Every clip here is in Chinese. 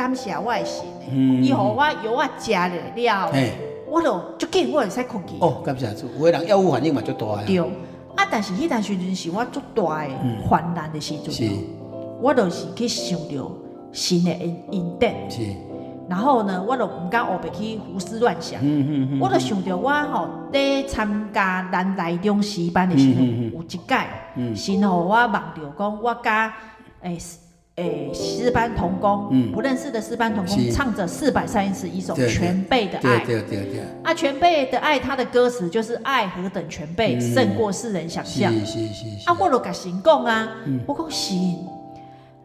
感谢我的神的，伊予我药我食了后，我就足紧我就使困去。哦，感谢主，有的人药物反应嘛足大啊。对，但是迄段时阵是我足大的患难的时阵，我就是去想到神的恩典。是。然后呢，我就唔敢黑白去胡思乱想，我就想到我在参加咱台中诗班的时候，有一届，神予我梦到讲，我甲诗班同工，不认识的诗班同工，唱着431首全备的爱。对。全备的爱，它的歌词就是爱何等全备，胜过世人想象。是。我就甲神讲啊，我讲神，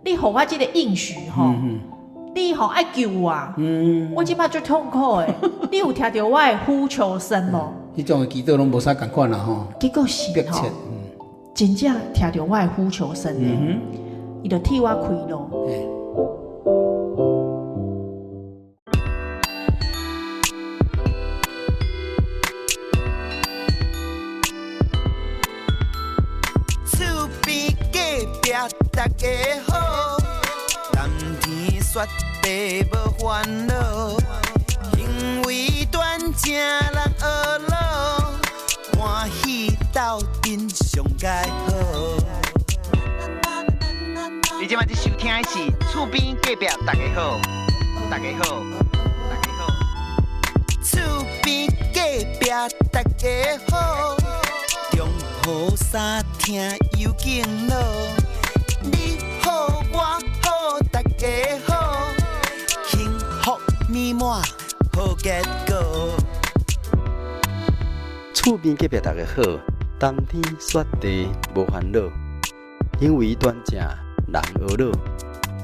你予我这个应许你爱救我，我即摆最痛苦的，你有听到我的呼求声无？迄种的祈祷拢无啥共款啦吼。结果是真正听到我的呼求声呢，伊就替我开路。厝边隔壁大家好，冬天雪地无烦恼，行为端正人学老，欢喜斗阵上佳好。你今摆在收听的是厝边隔壁大家好，大家好，大家好。厝边隔壁大家好，中好三听有敬老，你好我好大家好，幸福美满好结果。厝边隔壁大家好，冬天雪地无烦恼，因为端正人学老，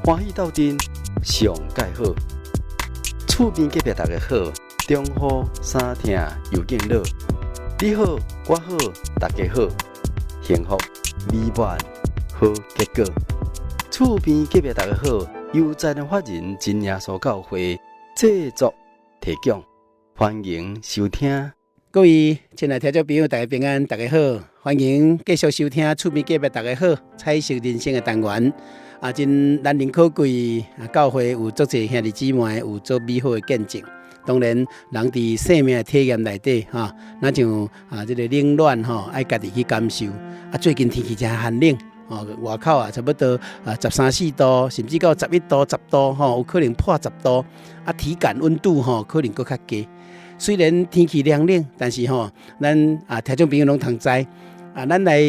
欢喜斗阵上介好。厝边隔壁大家好，中好三听又敬老，你好我好大家好，幸福美满好结果。厝边隔壁大家好，由在人法人真耶稣教会制作提供，欢迎收听。各位亲爱的听众朋友，大家平安，大家好，欢迎继续收听厝边隔壁大家好彩色人生的单元。真难能可贵，教会有足侪兄弟姊妹有做美好的见证。当然，人伫生命的体验内底，那像这个冷暖爱家己去感受。最近天气真寒冷，外口差不多13、14度，甚至到11度、10度，有可能破10度。体感温度可能更较低。虽然天气凉冷，但是咱听众朋友拢通知，咱来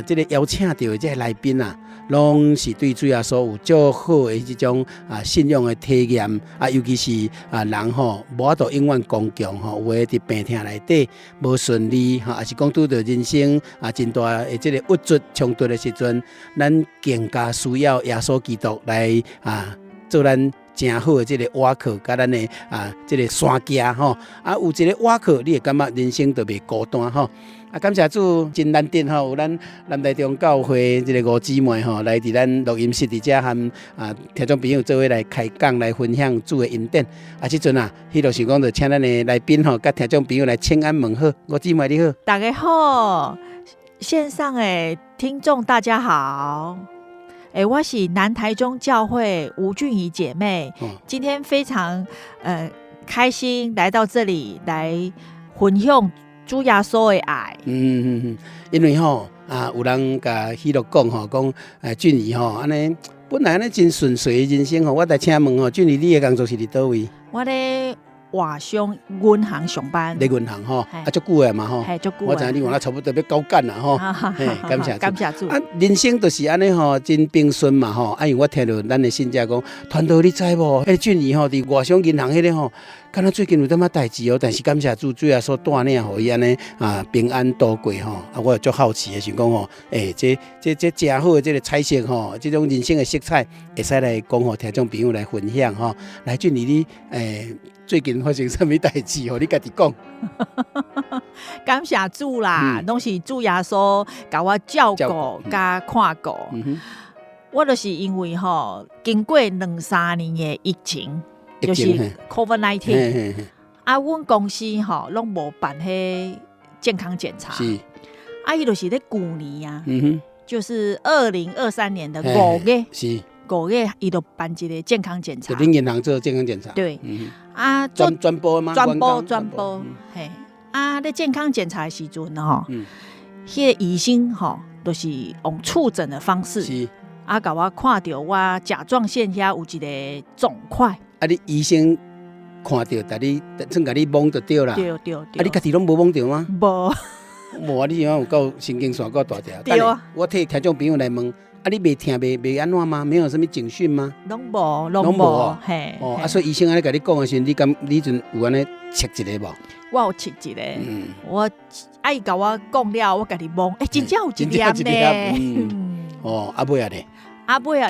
这个邀请到的这个来宾拢是对主耶稣有较好的这种信仰的体验尤其是人无法度永远刚强有的伫病痛内底无顺利还是讲拄到人生真大的这个郁卒冲突的时阵，咱更加需要耶稣基督来做咱真好的这个倚靠，甲咱的这个山架有一个倚靠，你会感觉人生就袂孤单感谢主，真难得有咱南台中教会这个五姊妹来伫咱录音室伫遮和听众朋友做伙来开讲，来分享主的恩典。即阵迄就想讲就请咱的来宾甲听众朋友来请安问好。五姊妹你好，大家好，线上的听众大家好。我是南台中教会吴俊怡姐妹，今天非常开心来到这里来分享主耶稣的爱。因为有人甲许诺讲俊怡安尼本来呢真顺遂的人生我来请问俊怡，你的工作是伫倒位？我咧外商银行上班，咧银行足久的嘛我知你讲差不多要交干啦感谢感谢主人生就是安尼真平顺嘛因为我听到咱的信者讲，团队你知无？迄俊怡伫外商银行迄个敢若最近有点仔代志但是感谢主主要所带领互伊安尼平安度过我也足好奇的想讲这真好的这个彩色这种人生的色彩，会使来讲互听众朋友来分享来俊怡你最近发生什么代志你家己讲。感谢主啦，拢是主耶稣甲我照顾甲看顾。我就是因为经过2-3年的疫情，就是 COVID-19 阮公司拢无办迄健康检查，伊就是咧旧年就是2023年的5月， 5月伊就办一个健康检查，就恁银行做健康检查。对，啊，专播吗？专播，嘿，啊，咧健康检查的时阵吼，迄个医生吼，都是用触诊的方式，啊，甲我看到我甲状腺遐有一个肿块。啊，你医生看到，但你算甲你摸就对啦。对。啊，你家己拢无摸到吗？无。无啊，你像有够神经线够大条。对啊。我替听众朋友来问，啊，你袂疼袂安怎吗？没有什么警讯吗？拢无，嘿。哦，啊，所以医生安尼甲你讲的时候，你阵有安尼测一个无？我有测一个，我伊甲我讲了，我家己摸，真正有一粒呢。哦，啊尾啊咧？啊尾啊，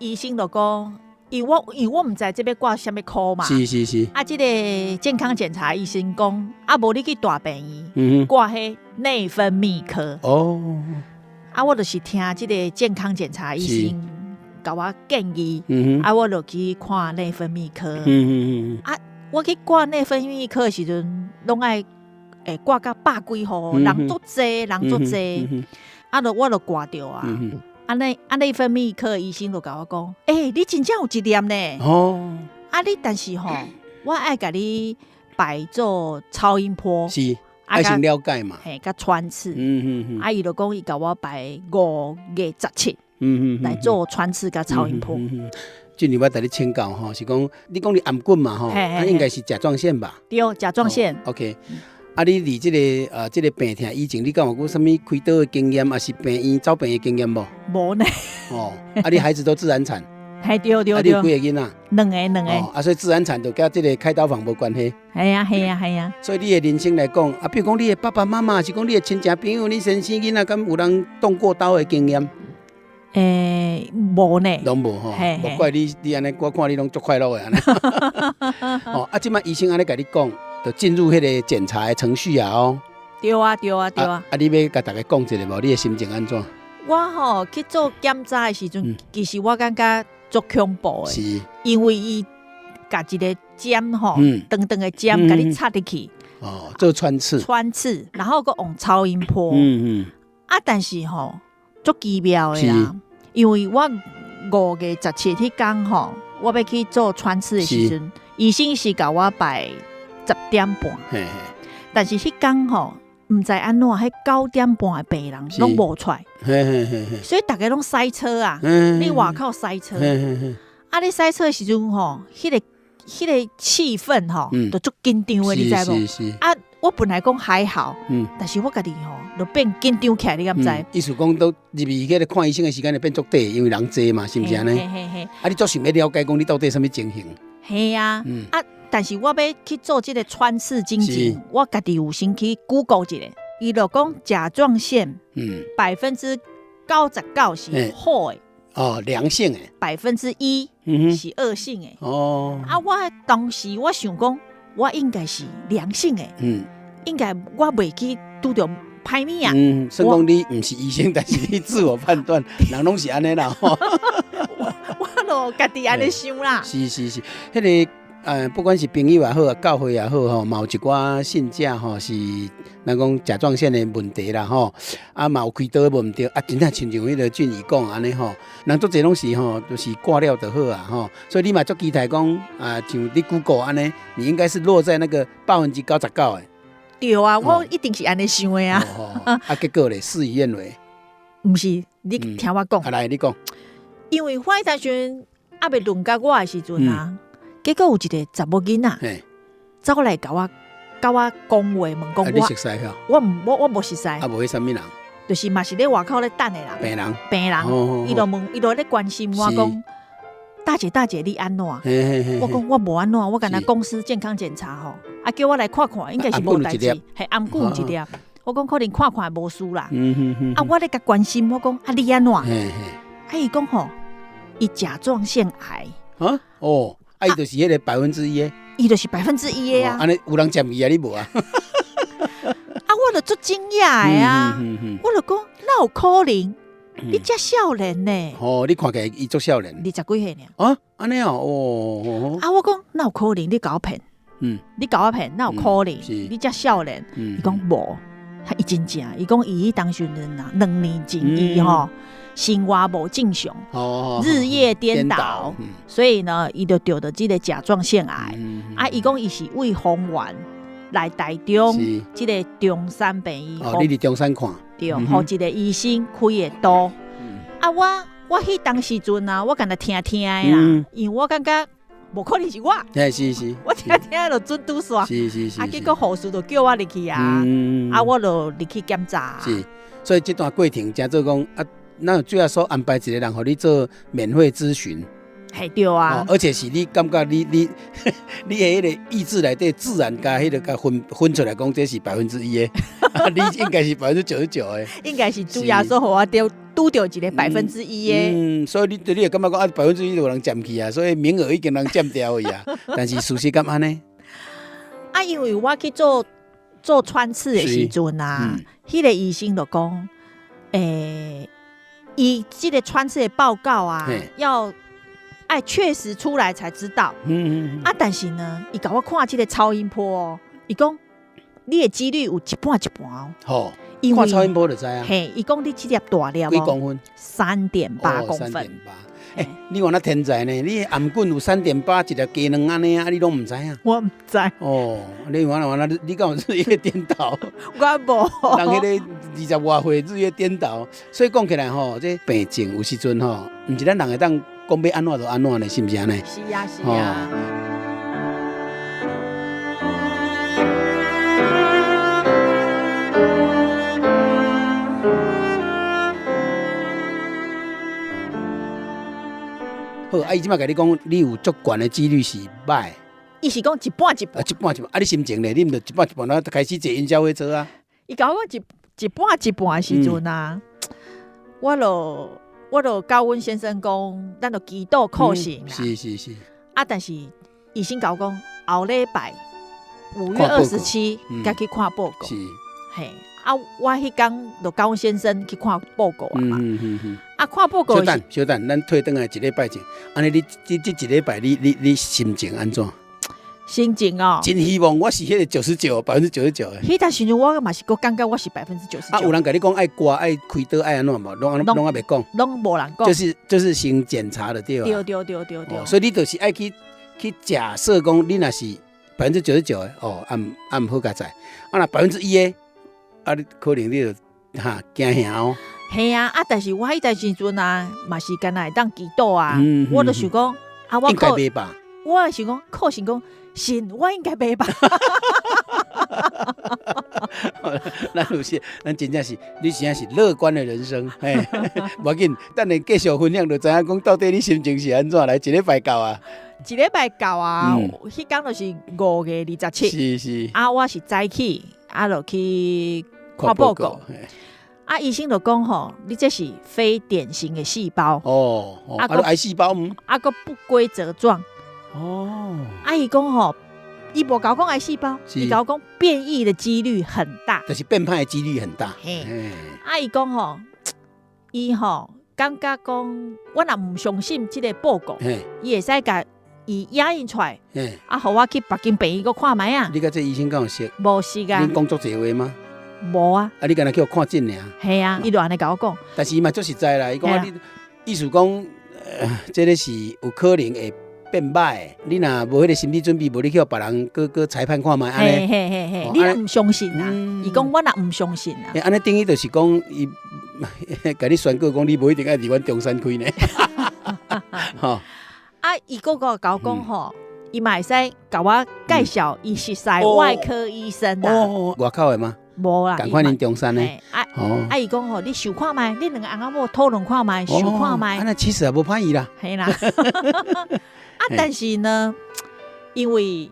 医生就讲。因为我唔知这边挂什么科嘛，是。啊，这个健康检查医生讲，啊，无你去大病院挂迄内分泌科。哦。啊，我就是听这个健康检查医生甲我建议，啊，我就去看内分泌科。啊，我去挂内分泌科的时阵，拢爱挂到100几号，人足济，啊，我就挂掉啊。内分泌科医生就甲我讲，你真正有一粒呢。哦。啊，你但是吼，我爱甲你摆做超音波。是。爱先了解嘛。嘿，甲穿刺。啊，伊就讲伊甲我摆5月17。来做穿刺甲超音波。俊你我带你请教吼，是讲你讲你颔棍嘛吼，应该是甲状腺吧？对，甲状腺。OK。啊，你离这个病痛以前，你敢有过什么开刀的经验，还是病院走病的经验无？无呢。哦，啊，你孩子都自然产？嘿，对。啊，你有几个囡仔？2个。啊，所以自然产就跟这个开刀房无关系。系啊。所以你的人生来讲，啊，比如讲你的爸爸妈妈，是讲你的亲戚朋友，你先生囡仔，敢有人动过刀的经验？无呢。拢无吼，无怪你安尼，我看你拢足快乐的安尼。哦，啊，即摆医生安尼甲你讲。就进入迄个检查的程序啊！哦，对啊！啊，你要甲大家讲一下无？你的心情安怎？我吼去做检查的时阵，其实我感觉足恐怖的，是因为伊甲一个针吼，长的针，甲你插入去。哦，做穿刺，然后佮用超音波。啊，但是吼足奇妙的啦，因为我5月17迄天吼，我要去做穿刺的时阵，医生是甲我摆10点半，但是迄天吼，唔知安怎，迄9点半的病人拢无出来，所以大家拢塞车啊！你外口塞车，啊！你塞车的时阵吼，迄个气氛吼，就足紧张的，你知无？啊！我本来讲还好，但是我家己吼，就变紧张起来，你敢知？意思讲都入去迄个看医生的时间就变足短，因为人多嘛，是不是安尼？啊！你足想要了解讲你到底什么情形？系啊，啊！但是我要去做这个穿刺进前，我家己有先去 Google 一下，伊就讲甲状腺，99%是好的，哦，良性的，1%是恶性的。哦，啊，我当时我想讲，我应该是良性的，应该我袂去拄着歹物啊。算讲你不是医生，但是你自我判断，人拢是安尼啦。我就家己安尼想啦。是，迄个。不管是朋友也好，教会也好吼，嘛有一寡信者吼是咱讲甲状腺的问题啦吼，啊嘛有开刀的问题，啊真正亲像迄个俊宇讲安尼吼，人做这拢是吼，就是挂了就好啊吼，所以你嘛足期待讲啊，像你 Google 安尼，你应该是落在那个99%的。对啊，我一定是安尼想的啊。啊，结果咧，事与愿违。不是，你听我讲。来，你讲。因为我迄阵时还未轮到我的时阵啊。结果有一个查某囡仔走来甲我讲话，问讲你熟悉吼？我无熟悉。啊，无迄什么人？就是嘛是咧外口咧等的人。病人，伊就问，伊就咧关心我讲，大姐你安怎？我讲我无安怎，我干那公司健康检查吼，啊叫我来看看，应该是无代志，系颔骨有一粒。我讲可能看看无事啦。啊，我咧甲关心，我讲啊你安怎？啊伊讲吼，伊甲状腺癌。啊哦。伊就是迄个1%的，伊就是1%的啊！安尼有人占伊啊，你无啊？啊，我就足惊讶的啊！我就讲，哪有可能？你遮少年呢？哦，你看起来伊足少年，20几岁呢？啊，安尼哦。啊，我讲哪有可能？你搞我骗？你搞我骗？哪有可能？你遮少年？伊讲无，伊真正，伊讲伊当时人啊，2年前伊吼生活无正常，哦，日夜颠倒，所以呢，伊就得到这个甲状腺癌。啊，伊讲伊是为宏源来台中这个中山病医，哦，你伫中山看，对，互一个医生开的刀。啊，我迄当时阵啊，我干那听的啦，因为我感觉无可能是我，是，我听就准拄煞，是，啊，结果护士就叫我入去啊，啊，我就入去检查。是，所以这段过程，真做讲啊，咱最后所安排一个人，互你做免费咨询。系对啊，而且是你感觉你的迄个意志内底自然加迄个加分出来讲，这是1%的，你应该是99%的，应该是主要说互我拄到一个1%的。所以你会感觉讲啊，1%就有人占去啊，所以名额已经人占掉去啊。但是事实敢安呢？啊，因为我去做穿刺的时阵啊，迄个医生就讲，伊这个穿刺的报告啊，要确实出来才知道。啊，但是呢，伊甲我看这个超音波哦，伊讲你的几率有一半哦。好，看超音波就知啊。嘿，伊讲你这粒大粒几公分？3.8公分。3.8。你看那天才呢？你颔棍有3.8，一粒鸡卵安尼啊，你拢唔知啊？我唔知。哦，你完了，你敢有日夜颠倒？我无。人迄个20多岁日夜颠倒，所以讲起来吼，这病症有时阵吼，唔是咱人会当讲要安怎就安怎呢，是不是安尼？是啊，是啊。好，伊即摆甲你讲，你有足悬的几率是歹。伊是讲一半。一半。啊，你心情咧，你毋就一半，然后开始坐云霄飞车啊？伊甲我一半的时阵啊，我就甲阮先生讲，咱就祈祷靠神啦。是。啊，但是医生甲我讲，后礼拜5月27该去看报告。是。嘿。啊，我迄天就甲阮先生去看报告啊嘛。啊，看报告。小等，咱退转来1礼拜前，安尼你这1礼拜你心情安怎？心情哦，真希望我是迄个99%的。迄段时阵我嘛是个感觉我是99%。啊，有人甲你讲爱刮、爱开刀、爱安怎无？拢还袂讲。拢无人讲。就是先检查的对啊。对。所以你就是爱去假设讲，你若是99%的哦，按唔好甲在。啊，若1%的。啊，你可能你就惊吓哦。系啊，但是我迄段时阵啊，嘛是干那会当祈祷啊。我就想讲，啊，我应该袂吧？我想讲，靠神讲，神我应该袂吧？咱真正是，你真正是乐观的人生。嘿，无要紧，等下继续分享就知影讲，到底你心情是安怎来？1礼拜到啊？1礼拜到啊，迄天就是5月27。是。啊，我是早起，啊，就去看报告。啊，医生就讲吼，你这是非典型的细胞。哦，癌细胞啊，个不规则状。哦。啊，伊讲吼，伊无甲我讲癌细胞，伊甲我讲变异的几率很大，就是变派的几率很大。啊，伊讲吼，伊吼感觉讲，我若唔相信这个报告，伊会使甲伊压印出来，啊，互我去北京病院个看卖啊。你甲这医生敢有熟？无熟啊。恁讲足济话吗？无啊。啊，你敢若叫我看诊尔？系啊，伊就安尼甲我讲。但是伊嘛足实在啦，伊讲你意思讲，这个是有可能会变歹。你若无迄个心理准备，无你去别人个裁判看卖安尼。嘿，你若唔相信啊？伊讲我若唔相信啊。安尼等于就是讲伊甲你宣告讲，你无一定爱伫阮中山开呢。吼。啊，伊个甲我讲吼。伊嘛会使甲我介绍伊熟悉外科医生啊。外口的吗？无啦，赶快恁中山呢？啊，伊讲吼，你想看卖，你两个翁仔某讨论看卖，想看卖。那其实也无歹意啦。系啦。啊，但是呢，因为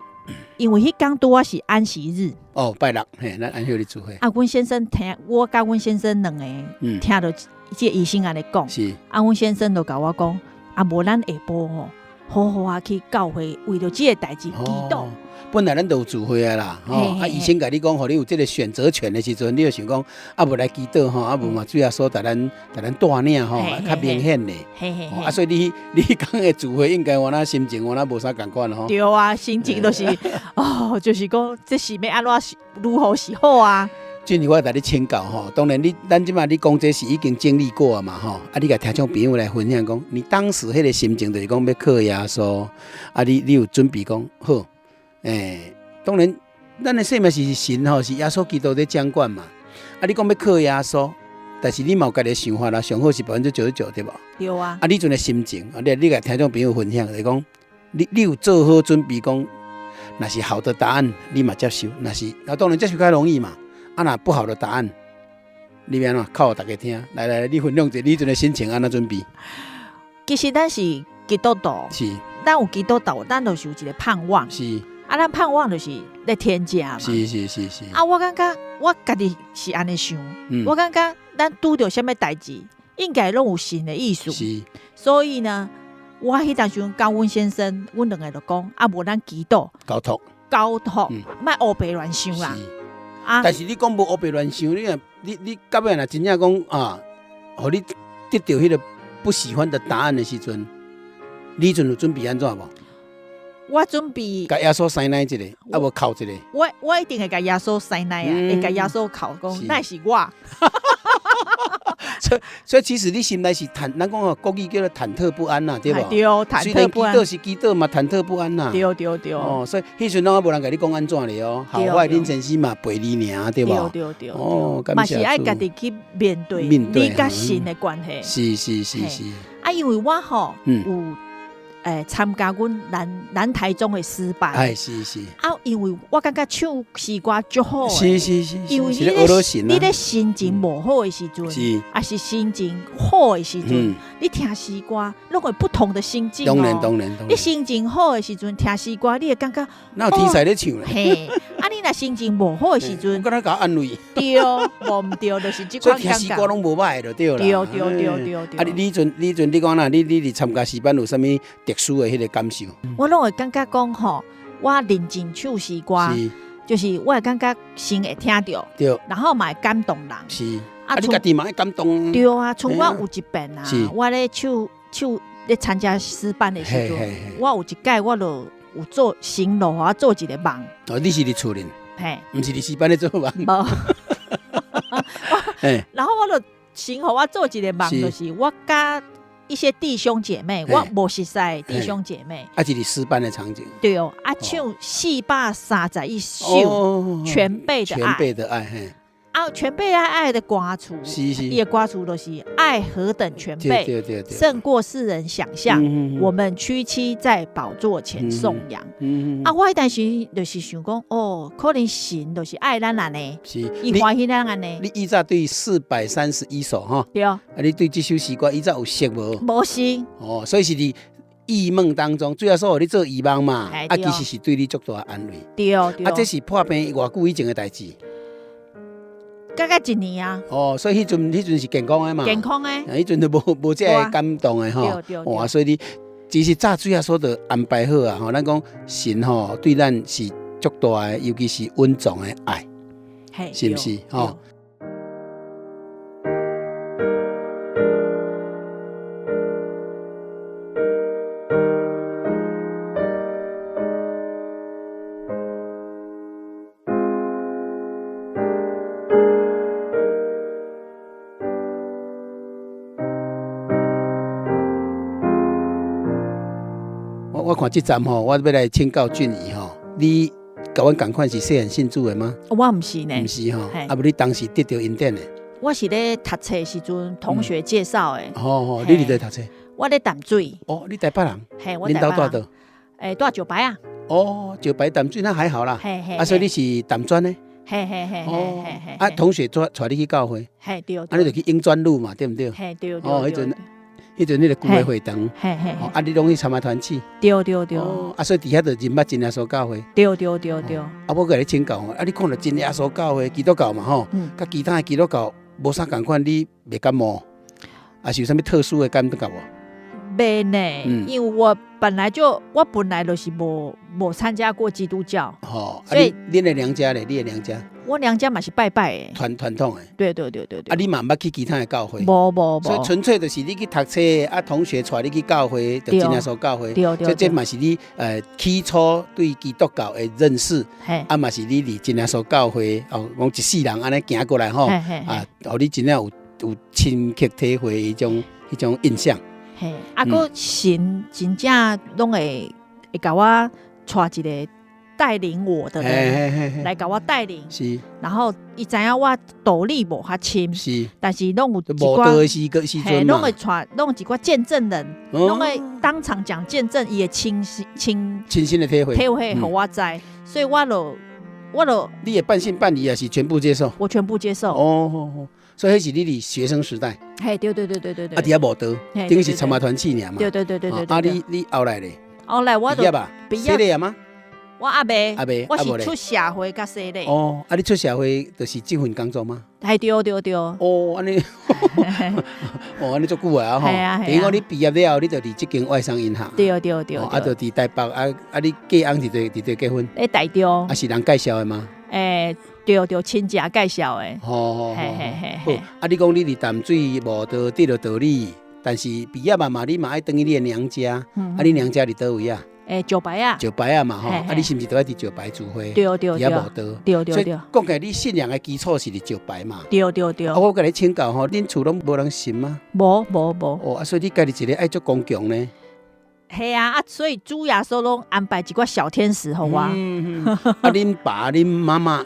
迄天拄啊是安息日。哦，拜六，嘿，咱安息日聚会。啊，阮先生听，我甲阮先生两个听到这医生安尼讲，是。啊，阮先生就甲我讲，啊，无咱下晡吼。好好啊，去教会为了这个代志祈祷。本来咱都有聚会啊啦，啊，医生甲你讲，互你有这个选择权的时阵，你就想讲，啊，无来祈祷吼，啊，无嘛，主要说带咱带领吼，较明显的。啊，所以你讲的聚会，应该我那心情我那无啥共款吼。对啊，心情就是就是讲，这是要安怎如何是好啊？俊宇，我带你请教吼。当然咱即马你讲这是已经经历过啊嘛吼。啊，你甲听众朋友来分享讲，你当时迄个心情就是讲要靠耶稣，啊，你有准备讲好？当然，咱的生命是神吼，是耶稣基督在掌管嘛。啊，你讲要靠耶稣，但是你嘛有家己的想法啦，上好是99%对无？对啊。啊，你阵的心情，你甲听众朋友分享，就是讲你有做好准备讲，若是好的答案，你嘛接受；若是当然接受较容易嘛。啊，若不好的答案，你要安怎靠大家听？来，你分享一下你阵的心情安怎准备？其实咱是基督徒，是，咱有基督徒，咱就是有一个盼望。是，啊，咱盼望就是在天家嘛。是。啊，我感觉我家己是安尼想，我感觉咱拄着什么代志，应该拢有神的意思。是，所以呢，我迄当时甲阮先生，阮两个就讲，啊，无咱祈祷交托，莫胡白乱想啦。啊！但是你讲无胡白乱想，你到尾若真正讲啊，互你得到迄个不喜欢的答案的时阵，你阵有准备安怎无？我准备甲耶稣塞奶一个，啊无哭一个。我一定会甲耶稣塞奶啊，会甲耶稣哭讲，那是我。所以其实你心内是咱讲哦，国语叫做忐忑不安呐，对无？对，忐忑不安。虽然是祈祷嘛，忐忑不安呐。对。哦，所以迄阵拢无人甲你讲安怎咧哦，好坏恁先生嘛陪你尔，对无？对。哦，嘛是爱家己去面对你甲神的关系。是。啊，因为我吼有参加阮南台中的失败。是。啊，因为我感觉唱诗歌足好诶。是。因为你咧心情无好的时阵，也是心情好的时阵，你听诗歌，拢会不同的心境哦。当然。你心情好的时阵听诗歌，你会感觉哪有天才咧唱咧？嘿，啊，你若心情无好的时阵，我敢若甲安慰。对，无毋对，就是即款感觉。所以听诗歌拢无歹就对啦。对。啊，你阵你讲啦，你伫参加诗班有啥物特殊的迄个感受？我拢会感觉讲吼，我认真唱诗歌，就是我会感觉心会听到，对，然后嘛会感动人。是，啊，你家己嘛会感动。对啊，像我有一遍啊，我咧唱咧参加诗班的时阵，我有一届我就有做神路，我做一个梦。哦，你是伫厝里？嘿，毋是伫诗班咧做梦。无。然后我就神互我做一个梦，就是我甲一些弟兄姐妹，我无熟悉弟兄姐妹，啊，就是诗班的场景。对哦，啊，唱431首全备的爱，嘿。啊，全备爱的歌词，伊的歌词就是爱何等全备，胜过世人想象。我们屈膝在宝座前颂扬。啊，我迄当时就是想讲，哦，可能神就是爱咱安尼，伊欢喜咱安尼。你依早对431首哈？对啊，你对这首诗歌依早有熟无？无熟。哦，所以是伫异梦当中，最后说你做异梦嘛，啊，其实是对你足大安慰。对。啊，这是破病偌久以前的代志。大概1年啊。哦，所以迄阵是健康的嘛。健康的。迄阵就无这个感动的吼。对。哇，所以你其实早最后说的安排好啊，吼，咱讲神吼对咱是足大的，尤其是稳重的爱，是不是？吼。我看这站吼，我要来请教俊怡吼，你甲阮同款是细汉信主的吗？我毋是呢，毋是吼，啊，无你当时得到恩典的。我是咧读册的时阵，同学介绍的。哦，你伫咧读册？我咧淡水。哦，你台北人？嘿，我台北人。住石牌啊。哦，石牌淡水那还好啦。啊，所以你是淡专呢？嘿。啊，同学带你去教会。嘿，对。啊，你就去英专路嘛，对不对？嘿，对。哦，迄阵你个旧的会堂，啊，你拢去参加团契，对。啊，所以底下就认捌真耶稣教会，对。啊，我甲你请教啊，你看到真耶稣教会基督教嘛吼，甲其他的基督教无啥共款，你袂感冒，啊，是有啥物特殊的感觉无？没呢，因为我本来就是无参加过基督教，所以恁的娘家咧，你的娘家，我娘家嘛是拜拜的，传统的。对。你嘛捌去其他的教会？无，所以纯粹就是你去读册，同学带你去教会，就真耶稣教会。对。所以这嘛是你起初对基督教的认识，嘛是你离真耶稣教会讲一世人安尼行过来互你真正有深刻体会迄种印象。个神真正拢会甲我带一个带领我的人来甲我带领，是。然后伊知影我道理无较深，是。但是拢有一寡无的时阵嘛，拢会带，拢有一寡见证人，拢会当场讲见证伊的亲身的体会，互我知，所以我就你也半信半疑也是全部接受，我全部接受。所以迄是你的学生时代。对。啊，伫遐无道，等于是参加团契尔嘛。对。你后来咧？后来我就毕业啊吗？我阿未，我是出社会甲洗礼。你出社会就是这份工作吗？对。安尼，安尼足久啊吼。等于讲你毕业了后，你就伫这间外商银行。对。就伫台北你嫁翁伫对结婚？在台中。是人介绍的吗？对，亲戚介绍的。好。你讲你伫淡水无得得到道理，但是毕业嘛，你嘛爱等于你的娘家。你娘家伫倒位啊？石牌啊。石牌啊嘛吼。你是毋是都爱伫石牌聚会？对。也无得。对。所以讲起来，你信仰的基础是伫石牌嘛？对。我甲你请教吼，恁厝拢无人信吗？无。所以你家己一个爱做公强呢？所以主耶稣拢安排一寡小天使互我。恁爸恁妈妈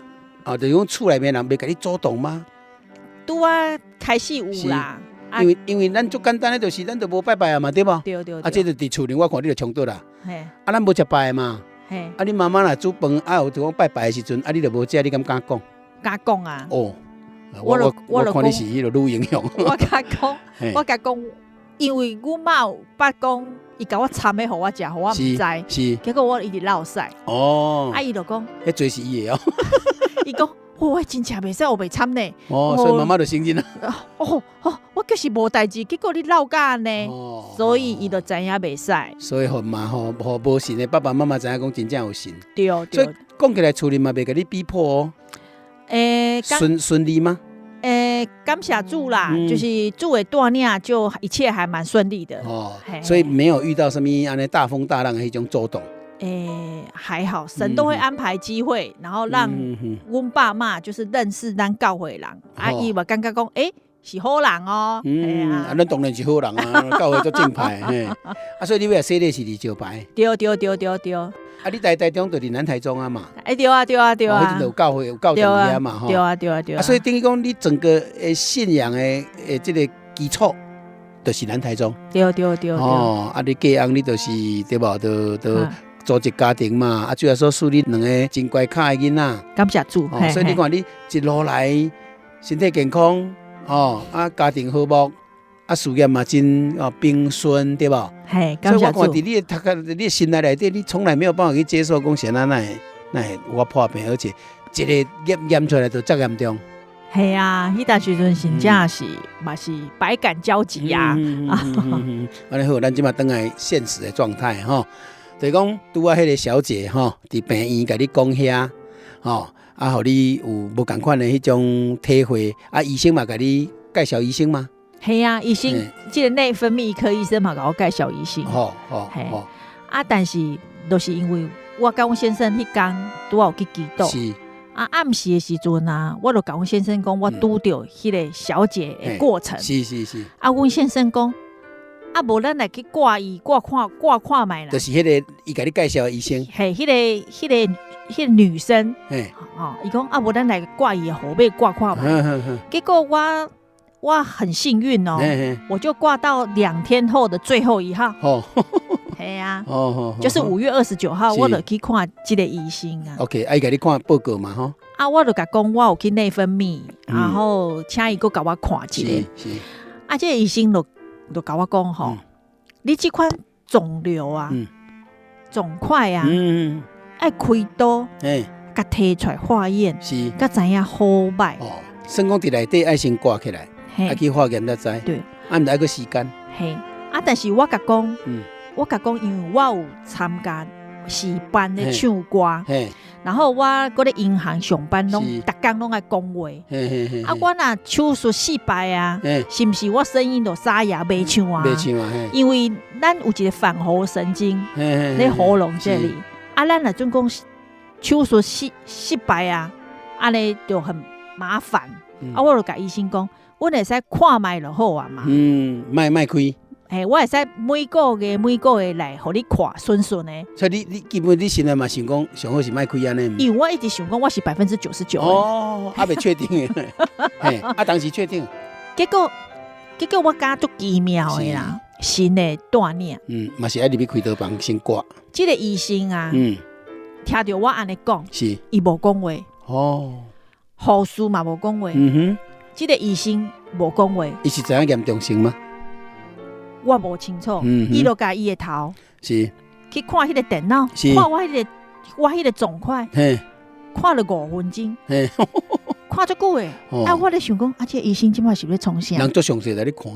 就讲厝内面人袂甲你主动吗？拄开始有啦。因为咱足简单的，就是咱就无拜拜啊嘛，对无？对。这就伫厝里，我看你就冲倒啦。咱无食拜嘛。你妈妈若煮饭有就讲拜拜的时阵，你就无食，你敢讲？敢讲啊？我看你是迄个女英雄。我甲讲，因为阮妈有捌讲，伊甲我掺的互我食，互我毋知。是。结果我一直落屎。伊就讲，迄做是伊的哦。伊讲，我真正袂使，我袂掺呢。所以妈妈就承认啦。我就是无代志，结果你闹甲安尼，所以伊就知影袂使。所以互无信的爸爸妈妈知影讲真正有信。对。所以讲起来，厝里嘛袂甲你逼迫哦。顺利吗？感谢主啦，就是主的带领，就一切还蛮顺利的。所以没有遇到什么安尼大风大浪的迄种周动。还好，神都会安排机会，然后让阮爸妈就是认识咱教会人。伊嘛感觉讲，是好人哦。咱当然是好人啊，教会做正派。所以你要洗礼是伫石牌。对。你台中就伫南台中啊嘛。对啊。迄阵有教会有教堂遐嘛吼。对。所以等于讲你整个信仰的这个基础，就是南台中。对。你嫁翁你就是对无？都组一家庭嘛。主要说属你两个真乖巧的囡仔。感谢主。所以你看你一路来身体健康，家庭和睦。事业嘛真平顺，对吧？感谢主。所以我看你的心内底，你从来没有办法去接受讲神那会我破病，而且一个验出来就这严重。迄段时阵真正是嘛是百感交集啊。安尼好，咱即马转来现实的状态吼，就是讲拄迄个小姐吼，伫病院甲你讲遐互你有无共款的迄种体会医生嘛甲你介绍医生吗？医生，这个内分泌科医生嘛，甲我介绍医生。但是就是因为我甲阮先生迄天拄有去祈祷，是暗时的时阵我就甲阮先生讲，我拄着迄个小姐的过程。是。阮先生讲，无咱来去挂医挂看卖啦。就是迄个伊甲你介绍的医生。迄个女生。伊讲无咱来挂医后尾挂看卖。结果我很幸运哦，我就挂到2天后的最后一号。就是5月29号，我就去看这个医生啊。OK， 伊给你看报告嘛吼。我就甲讲我有去内分泌，然后请伊搁甲我看一个。是。这个医生就甲我讲吼，你这款肿瘤啊，肿块啊，爱开刀，甲摕出来化验，是，甲知影好歹。算讲伫内底爱先挂起来。去化验才知，对，毋得一个时间。但是我甲讲，我甲讲，因为我有参加戏班咧唱歌，然后我搁咧银行上班，拢逐工拢爱讲话。啊，我若手术失败啊，是毋是我声音就沙哑袂唱啊？袂唱啊，因为咱有一个反喉神经咧喉咙这里，啊，咱若准讲手术失败啊，安尼就很麻烦。啊，我就甲医生讲，阮会使看卖就好啊嘛。卖开。我会使每个月来，互你看顺顺的。所以你基本你现在嘛想讲，上好是卖开安尼。因为我一直想讲，我是99%。哦，还未确定诶。当时确定。结果我感觉足奇妙的啦，新的锻炼。嘛是爱入去开刀房先挂。这个医生啊，听到我安尼讲，是，伊无讲话。哦。护士嘛无讲话。这个医生无讲话。伊是知影严重性吗？我无清楚，伊就甲伊的头是去看迄个电脑，看我迄个肿块，看了5分钟，看足久诶。啊，我咧想讲，这医生即摆是要创啥？人足详细来你看，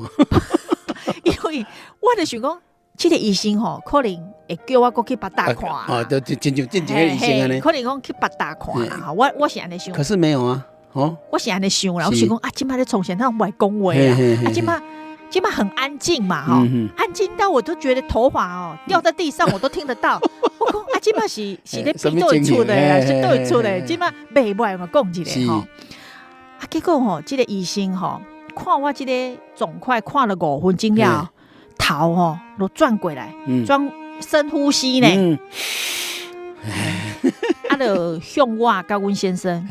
因为我咧想讲，这个医生吼，可能会叫我过去北大看。哦，就真正的医生安尼，可能讲去北大看啦。我是安尼想。可是没有啊，我是安尼想啦。我想讲即摆咧创啥？他唔爱讲话啊，今晚很安静嘛，安静到我都觉得头发掉在地上，我都听得到。我讲今晚是咧边度出的呀？是对出的。今晚袂歹嘛，讲一个结果这个医生看我这个肿块看了5分钟了，头都转过来，转深呼吸呢。就向我甲阮先生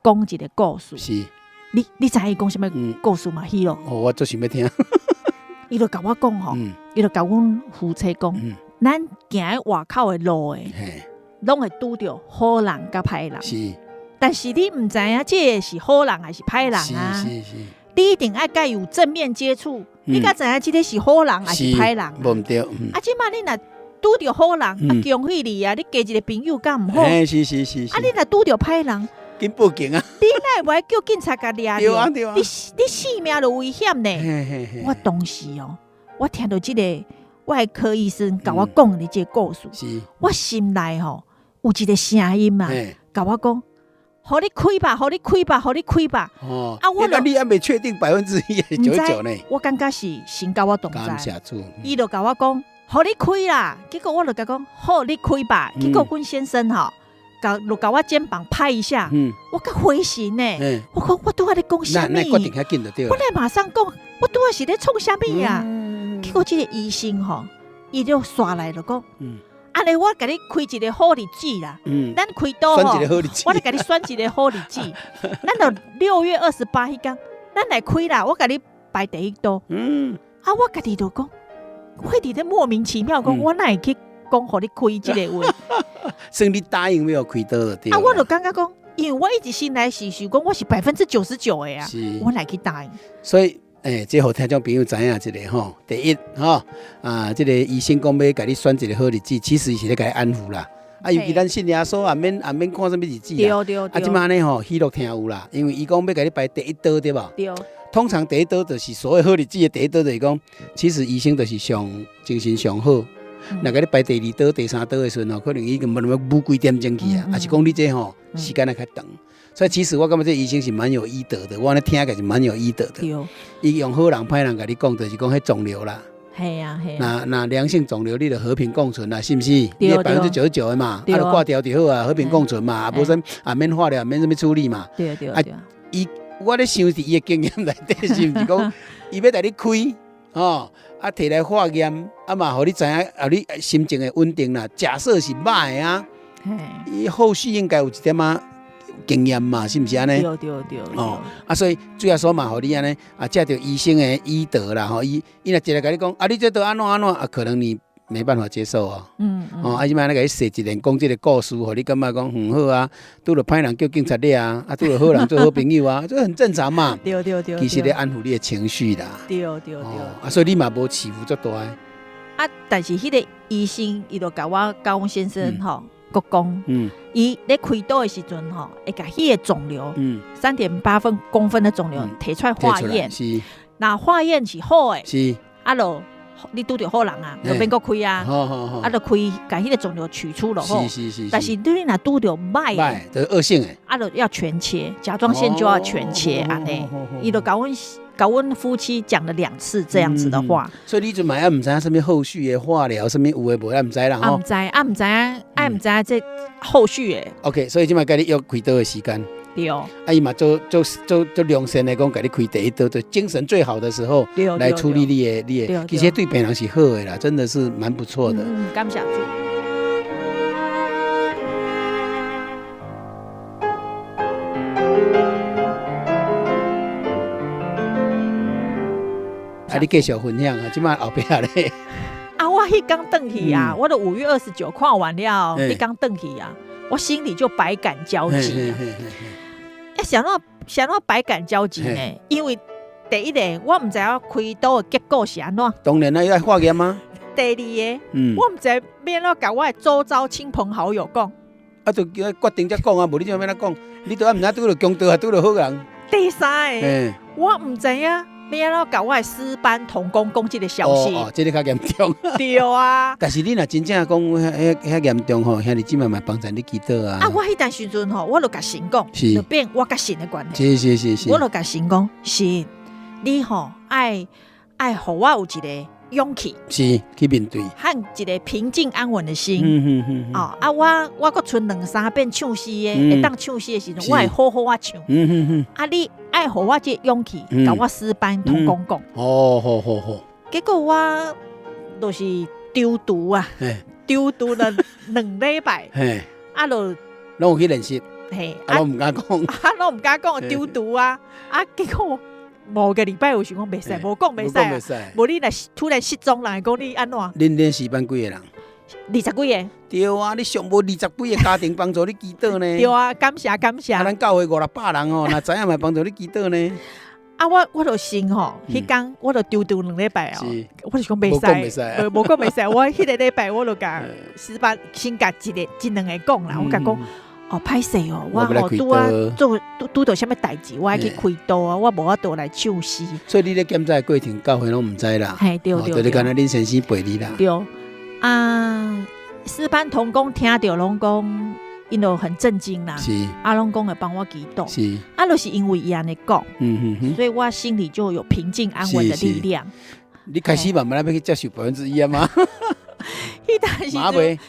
讲一个故事。是。你知伊讲什么故事嘛？迄咯，我最想要听。伊就甲我讲伊就甲阮夫妻讲，咱行喺外口的路的，拢会拄着好人甲歹人。是，但是你唔知影这是好人还是歹人啊？是。你一定爱甲有正面接触，你甲知影这个是好人还是歹人？无对。即摆你若拄着好人，恭喜你啊！你加一个朋友敢唔好？是。你若拄着歹人。紧报警啊！你哪会叫警察甲抓着？你性命就危险呢！我当时我听到这个我的科医生甲我讲的这个故事，我心内有一个声音嘛，甲我讲：，互你开吧，互你开吧，互你开吧。你还没确定199%呢。我感觉是先甲我同在，伊就甲我讲：，互你开啦。结果我就甲讲：，好，你开吧。结果阮先生就甲我肩膀拍一下，我甲回神呢。我讲我拄仔咧讲啥物？我来马上讲，我拄仔是咧创啥物啊？结果这个医生伊就刷来就讲，安尼我甲你开一个好日子啦。咱开刀我来甲你选一个好日子。咱就6月28迄天，咱来开啦。我甲你排第一刀。我家己就讲，我伫咧莫名其妙讲，我哪会去讲互你开这个话？算你答应要开刀了，对。我就感觉讲，因为我一直心内是想讲，我是99%的啊，我来去答应。所以，这互听众朋友知影一个第一这个医生讲要甲你选一个好日子，其实是咧甲你安抚啦。尤其咱信耶稣也免看什么日子啦。对。即摆呢喜乐听有啦，因为伊讲要甲你排第一刀，对吧？对。通常第一刀就是所谓好日子的第一刀，就是讲，其实医生就是上精神上好。若甲你排第2刀、第3刀的时候，可能已经无几点钟去啊，还是讲你这时间较长。所以其实我感觉这医生是蛮有医德的，我咧听起是蛮有医德的。伊用好人歹人甲你讲，就是讲迄肿瘤啦。系啊。那良性肿瘤你就和平共存啦，是不是？你99%的嘛，就挂掉就好啊，和平共存嘛，无啥免化疗，免什么处理嘛。对。我咧想是伊的经验内底，是毋是讲伊要带你开摕来化验嘛，互你知影你心情的稳定啦。假设是歹的啊，伊后续应该有一点经验嘛，是毋是安尼？对。所以最后说嘛，互你安尼借着医生的医德啦，伊若一来甲你讲你这都安怎可能你没办法接受即摆甲你说一连讲这个故事，互你感觉讲好啊，拄着歹人叫警察抓啊，拄着好人做好朋友啊，这很正常嘛。对。其实咧安抚你的情绪啦。对。所以你嘛无起伏足大但是迄个医生伊就甲我阮先生佮讲，伊咧开刀的时阵会甲迄个肿瘤3.8公分的肿瘤摕出来化验，那化验是好的，是就你拄着好人啊，就免搁开啊，啊，就开，把迄个肿瘤取出了后，但是你若拄着歹，就是恶性诶，啊，就要全切，甲状腺就要全切安尼，伊就甲阮夫妻讲了2次这样子的话，所以你就买唔知什么后续的化疗，什么有诶无也唔知啦吼，唔知这后续诶 ，OK， 所以即摆甲你约开刀的时间。对，伊嘛做良善的讲，给你开第一刀，就精神最好的时候来处理你的，其实对病人是好的啦，真的是蛮不错的。感谢主。啊，你继续分享啊，即摆后壁咧。啊，我迄天回去啊，我都5月29看完了，迄天回去啊，我心里就百感交集。想到百感交集呢，因为第一个我唔知道开刀的结果是安怎，当然啦，要化验吗？第二个，我唔知要怎甲我的周遭亲朋好友讲，啊，就决定才讲啊，无你怎要怎讲？你都唔知拄着强盗，还拄着好人。第三个，我唔知影要怎甲我的师班同工讲这个消息。这个较严重。对啊。但是你若真正讲遐严重吼，兄弟姊妹嘛帮助你祈祷啊。啊，我迄段时阵吼，我就甲神讲，就变我甲神的关系。是。我就甲神讲，神，你吼爱互我有一个勇气，是去面对，和一个平静安稳的心。我搁剩2-3遍唱诗的，会当唱诗的时阵，我会好好唱。你爱互我这勇气，甲我师班同工讲。好。结果我就是丢毒啊，丢毒了2礼拜，就拢有去练习，拢唔敢讲，拢唔敢讲丢毒啊，结果。5个礼拜有想讲袂使，无讲袂使，无你来突然失踪人讲你安怎？恁师班几个人？20几个。对啊，你上无20几个家庭帮助你祈祷呢？对啊，感谢。咱教会500-600人哦，那知影嘛帮助你祈祷呢？我就信吼，迄天我就丢2礼拜哦，我就讲袂使，无讲袂使。我迄个礼拜我就甲师班先甲1、2个讲啦，我甲讲。歹势哦！我拄到什么代志，我爱去开刀啊！我无法度来唱诗。所以你咧检查过程，教会拢唔知啦。对，就是干那恁先生陪你啦。对啊，师班同工听到拢讲，因都很震惊啦。是，拢讲会帮我祈祷。是，就是因为伊安尼讲，所以我心里就有平静安稳的力量。你开始慢慢要去接受1%啊吗？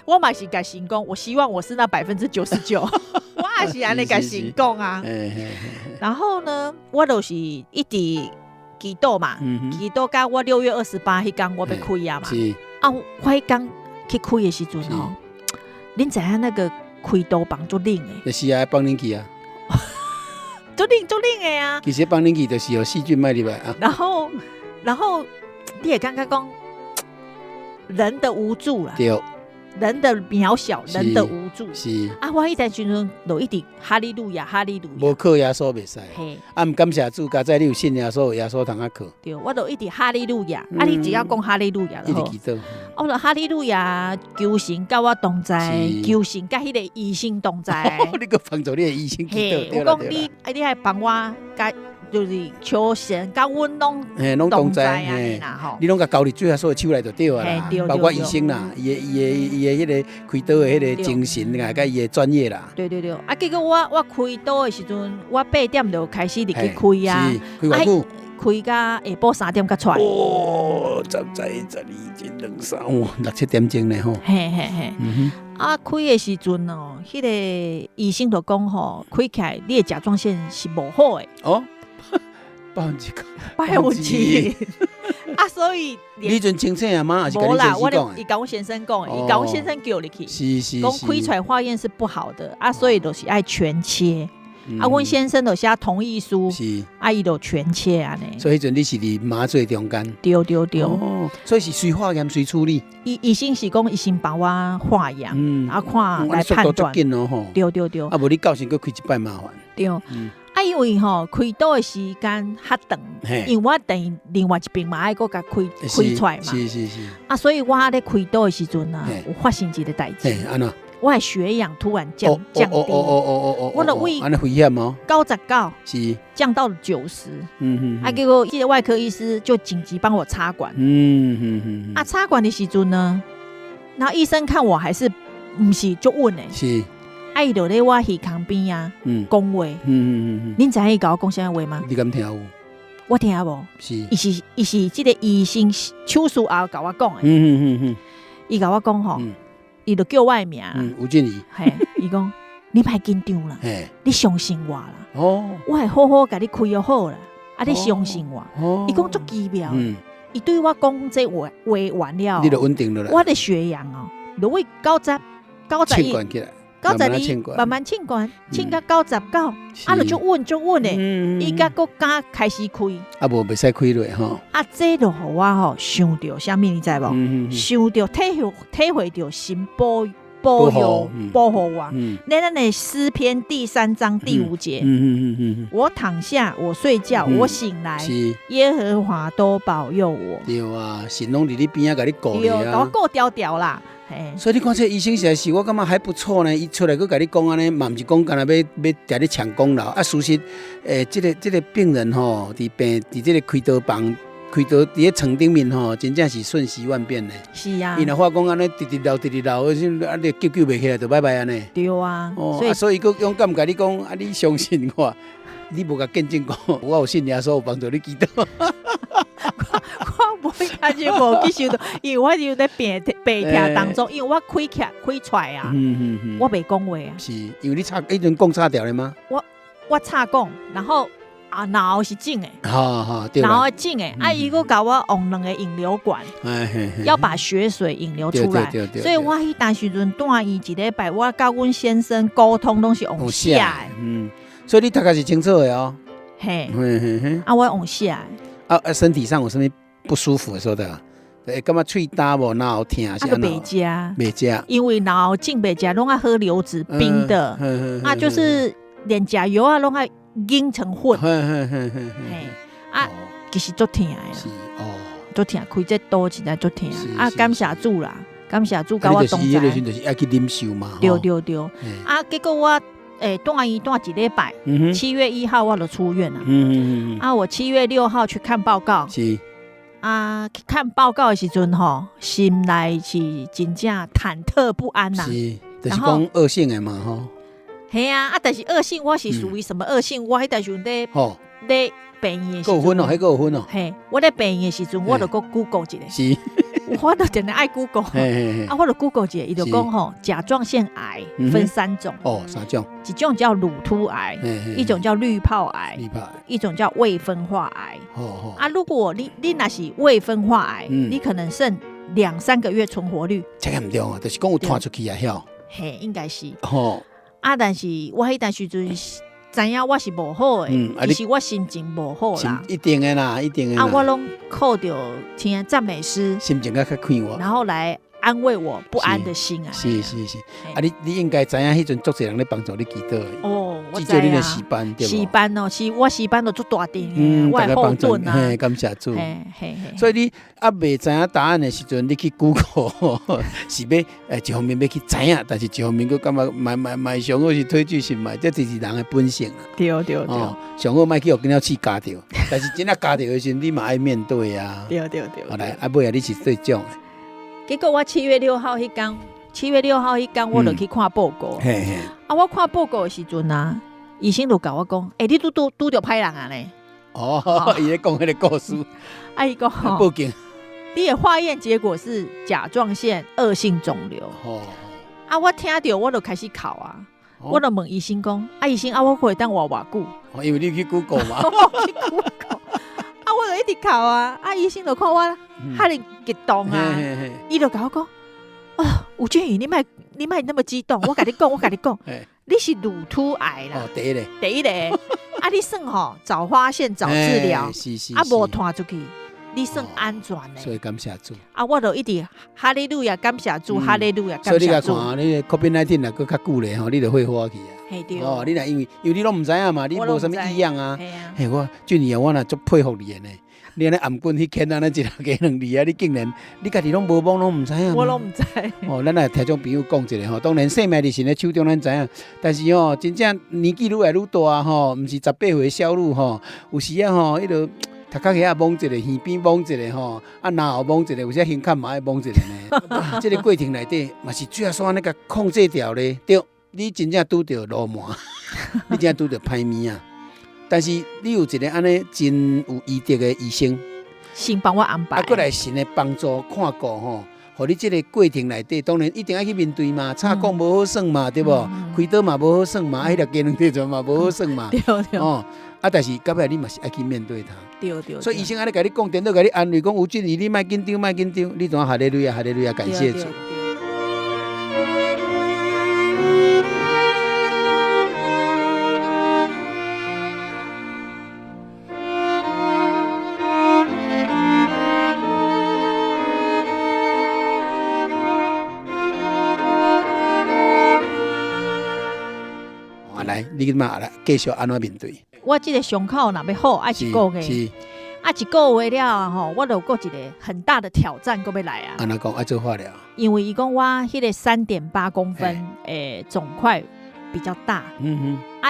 我嘛是甲神讲，我希望我是那99%，我也是安尼甲神讲啊。然后呢，我就是一直祈祷嘛，祈祷到我6月28迄天我要开啊嘛。我迄天去开的时阵吼，恁知影那个开刀房足冷的。就是啊，帮恁去啊。足冷的啊。其实帮恁去就是有细菌卖入来啊。然后你也感觉讲。人的无助啦，人的渺小，人的无助。是我迄阵时阵就一直哈利路亚，哈利路亚。无靠耶稣袂使，唔感谢主，加在你有信耶稣，耶稣通啊靠。对，我就一直哈利路亚，你只要讲哈利路亚就好。一直祈祷，我就哈利路亚，求神甲我同在，求神甲迄个医生同在。你个帮助你的医生祈祷，我讲你还帮我甲。就是求神，甲阮拢同在啊！你拢甲交你最后所有手来就对啊啦，包括医生啦，伊的迄个开刀的迄个精神啊，甲伊的专业啦。对，结果我开刀的时阵，我8点就开始入去开啊，开偌久？开到下晡3点才出来。11、12、13、6、7点钟呢吼。嘿。开的时阵哦，迄个医生就讲吼，开起来你的甲状腺是无好的。100%所以你阵清醒啊吗？还是跟你先生讲？伊甲我先生讲，伊甲我先生叫你去，是，讲开出来化验是不好的所以就是爱全切。阮先生就写同意书，伊就全切安尼。所以迄阵你是伫麻醉中间。对。所以是随化验随处理。医生是讲医生帮我化验，看来判断。对。无你到时佫开一摆麻烦。对。因为开刀的时间较长，因为我等于另外一边嘛爱佫甲开出来嘛。是。所以我咧开刀的时阵有发生一个代志。我的血氧突然降低，我的胃安尼危险哦，99是降到了90，结果这个外科医师就紧急帮我插管，插管的时阵呢，然后医生看我还是不是就问是，伊就在我耳旁边啊，讲话，恁知影伊甲我讲啥话吗？你敢听有？我听无，是，伊是这个医生手术后甲我讲的，伊甲我讲吼，伊就叫我的名，吴俊仪，嘿，伊讲你莫紧张啦，你相信我啦，我会好好甲你开就好啦，你相信我，伊讲足奇妙，伊对我讲这话完了，你就稳定了啦，我的血氧就为91。92慢慢清管，清到99，就足稳的，伊甲国家开始开，无袂使开落吼。这就互我吼想到啥物，你知无？想到体会到神保佑保护我。那咱的诗篇第3章第5节，我躺下，我睡觉，我醒来，耶和华都保佑我。对啊，神拢伫你边仔甲你顾咧啊，甲我顾条条啦。所以你看这医生实在是，我感觉还不错呢。伊出来佫甲你讲安尼，嘛毋是讲干那要替你抢功劳。事实，这个病人吼，伫这个开刀房、伫咧床顶面吼，真正是瞬息万变呢。是啊，伊若话讲安尼，直流，你救袂起来就拜拜安尼。对啊，所以佫勇敢甲你讲，你相信我，你无甲见证过，我有信耶稣有帮助你祈祷。我完全无去想到，因为我就在病痛当中，因为我开出来啊，我袂讲话啊。是因为你迄阵讲插掉了吗？我插讲，然后脑是正的，对脑是正的，伊佫甲我用2个引流管，要把血水引流出来。所以我迄当时阵住院1礼拜，我甲阮先生沟通拢是用写的。所以你大概是清楚的哦。嘿，我用写的。身体上有什么不舒服的时候的？感觉喙焦无，然后疼，就袂食，因为脑进袂食，拢爱喝流质冰的，就是连食油啊，拢爱凝成粉。其实足疼的啦，足疼，开这刀实在足疼。感谢主啦，感谢主甲我同在。就是要去忍受嘛。对。结果我住院1礼拜，7月1号我就出院了。我7月6号去看报告。是。去看报告的时阵吼，心内是真正忐忑不安呐。是，就是讲恶性的嘛吼。系啊，但是恶性我是属于什么恶性？我迄代阵咧病院的时阵，有分哦，有分哦。嘿，我咧病院的时阵，我就搁 Google 一下。是。我就真的爱 Google， 我就 Google 一下，伊就讲吼，甲状腺癌分3种。3种？一种叫乳突癌，一种叫滤泡癌，一种叫未分化癌。如果你若是未分化癌，你可能剩2-3个月存活率。这个唔对啊，就是讲有传出去也晓。嘿，应该是。但是我迄段时阵知影我是无好的，其实我心情无好啦。一定的啦，一定的。我拢靠着听赞美诗，心情较快活，然后来安慰我不安的心啊。是。你应该知影迄阵足侪人咧帮助你祈祷。我知啊。你的戏班对无？戏班哦，我戏班都足大阵，我后盾啊。感谢主。所以你未知影答案的时阵，你去 Google 是要一方面要去知影，但是一方面佫感觉买上好是推举心嘛，这就是人的本性啦。对。上好莫去互囡仔刺夹着，但是真正夹着的时阵，你嘛爱面对啊。对。后来尾仔你是最种的。结果我7月6号迄天，我就去看报告。我看报告的时阵啊，医生就甲我讲：“你拄着歹人啊呢。”伊咧讲迄个故事。伊讲报警。你的化验结果是甲状腺恶性肿瘤。我听到我就开始哭啊。我就问医生讲：“医生我可以当活偌久？”因为你去 Google 嘛。我去 Google。我就一直哭啊！医生就看我哈哩激动啊，伊就甲我讲：“吴俊宇，你莫那么激动，我甲你讲，你是乳突癌啦。”第一个，你算吼早发现早治疗，无拖出去，你算安全的。所以感谢主。我就一直哈利路亚感谢主，哈利路亚感谢主。所以你甲看，你 COVID-19 若搁较久咧吼，你就会火去啊。对。你若因为你拢唔知影嘛，你无什么异样啊。我俊宇啊，我若足佩服你的呢。你安尼颔棍去牵安尼一两个两字啊，你竟然你家己拢无摸拢毋知影。我拢毋知。哦，咱来听种朋友讲一下吼，当然生命伫神的手中，咱知影。但是吼，真正年纪愈来愈大吼，毋是18岁小女吼，有时啊吼，迄个头壳遐摸一个，耳边摸一个吼，啊脑后摸一个，有时胸坎嘛爱摸一个呢。这个过程内底嘛是水啊山那个控制掉咧，对，你真正拄着落寞，你真正拄着歹物啊。但是你有一个安尼真有医德的医生，先帮我安排，过来神的帮助看顾吼。互你这个过程内底，当然一定要去面对嘛，插讲无好算嘛，对无？开刀嘛无好算嘛，迄个技能地嘛无好算嘛。对对。哦，但是到尾你嘛是爱去面对他。对对。所以医生安尼甲你讲，电脑甲你安慰讲，吴俊义你莫紧张，莫紧张，你怎哈利路亚，哈利路亚，感谢主。来，你嘛来继续安怎面对？我这个伤口若要好，爱一个月，一个月了吼，我就有一个很大的挑战，搁要来啊。安怎讲？爱做化疗？因为伊讲我迄个3.8公分，肿块比较大，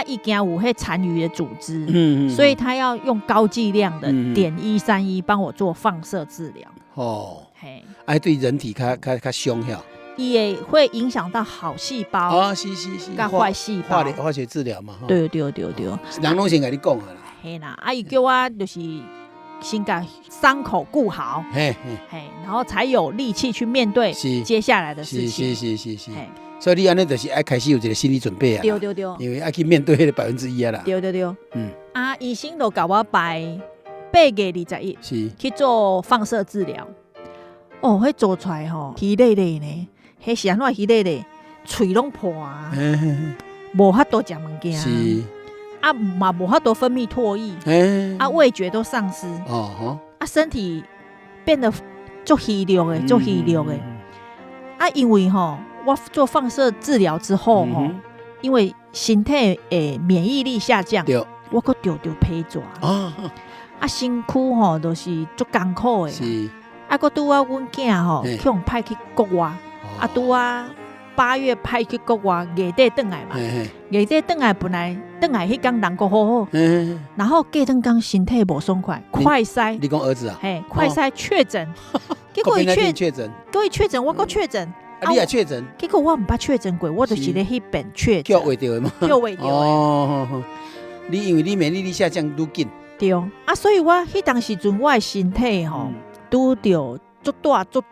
伊惊有迄残余的组织，所以他要用高剂量的碘131帮我做放射治疗。哦，嘿，对人体较伤吓。也会影响到好细胞哦，是，跟坏细胞，化学治疗嘛，对，人拢先跟你讲啊啦，嘿啦，伊叫我就是先把伤口顾好，嘿，然后才有力气去面对接下来的事情，是，所以你安尼就是爱开始有一个心理准备啊，对，因为爱去面对迄个1%啊啦，对，医生就教我排8月21日去做放射治疗，哦，迄做出来吼，稀累累呢。迄是安怎稀累咧，喙拢破啊，无法度食物件，啊嘛无法度分泌唾液，啊味觉都丧失，啊身体变得足虚弱的，啊因为吼我做放射治疗之后吼，因为身体的免疫力下降，我搁得皮蛇，啊身躯吼都是足艰苦的，啊搁拄啊阮囝吼去用派去国外。拄8月派去国外，月底转来嘛。月底转来，本来转来迄天人阁好好，然后过2天身体无爽快，快筛。你讲儿子啊？嘿，快筛确诊，结果伊确诊，我阁确诊。你也确诊？结果我毋捌确诊过，我就是咧迄边确诊。叫画着的吗？叫画着的。哦，你因为你免疫力下降愈紧。对啊，所以我迄当时阵我的身体吼拄着足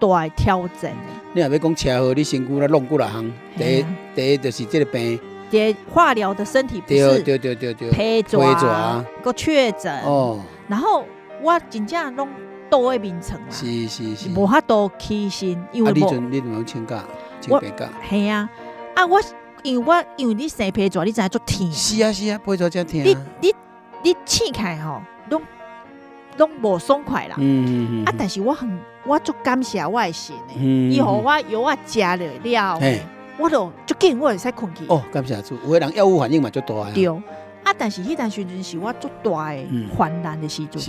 大的挑战。你若要讲车祸，你身躯咧弄几来项？第一就是这个病，这化疗的身体不适，对，皮蛇，个确诊。哦，然后我真正拢倒在眠床啦，是，无法度起身，因为你阵请假，请病假。系啊，我因为你生皮蛇，你知影足疼。是啊，皮蛇真疼。你醒起来吼，拢无爽快啦。但是我足感谢我的神的，伊互我药我食了，我就足紧，我会使困去。哦，感谢主，有的人药物反应嘛足大啊。对，但是迄段时阵是我足大的患难的时阵，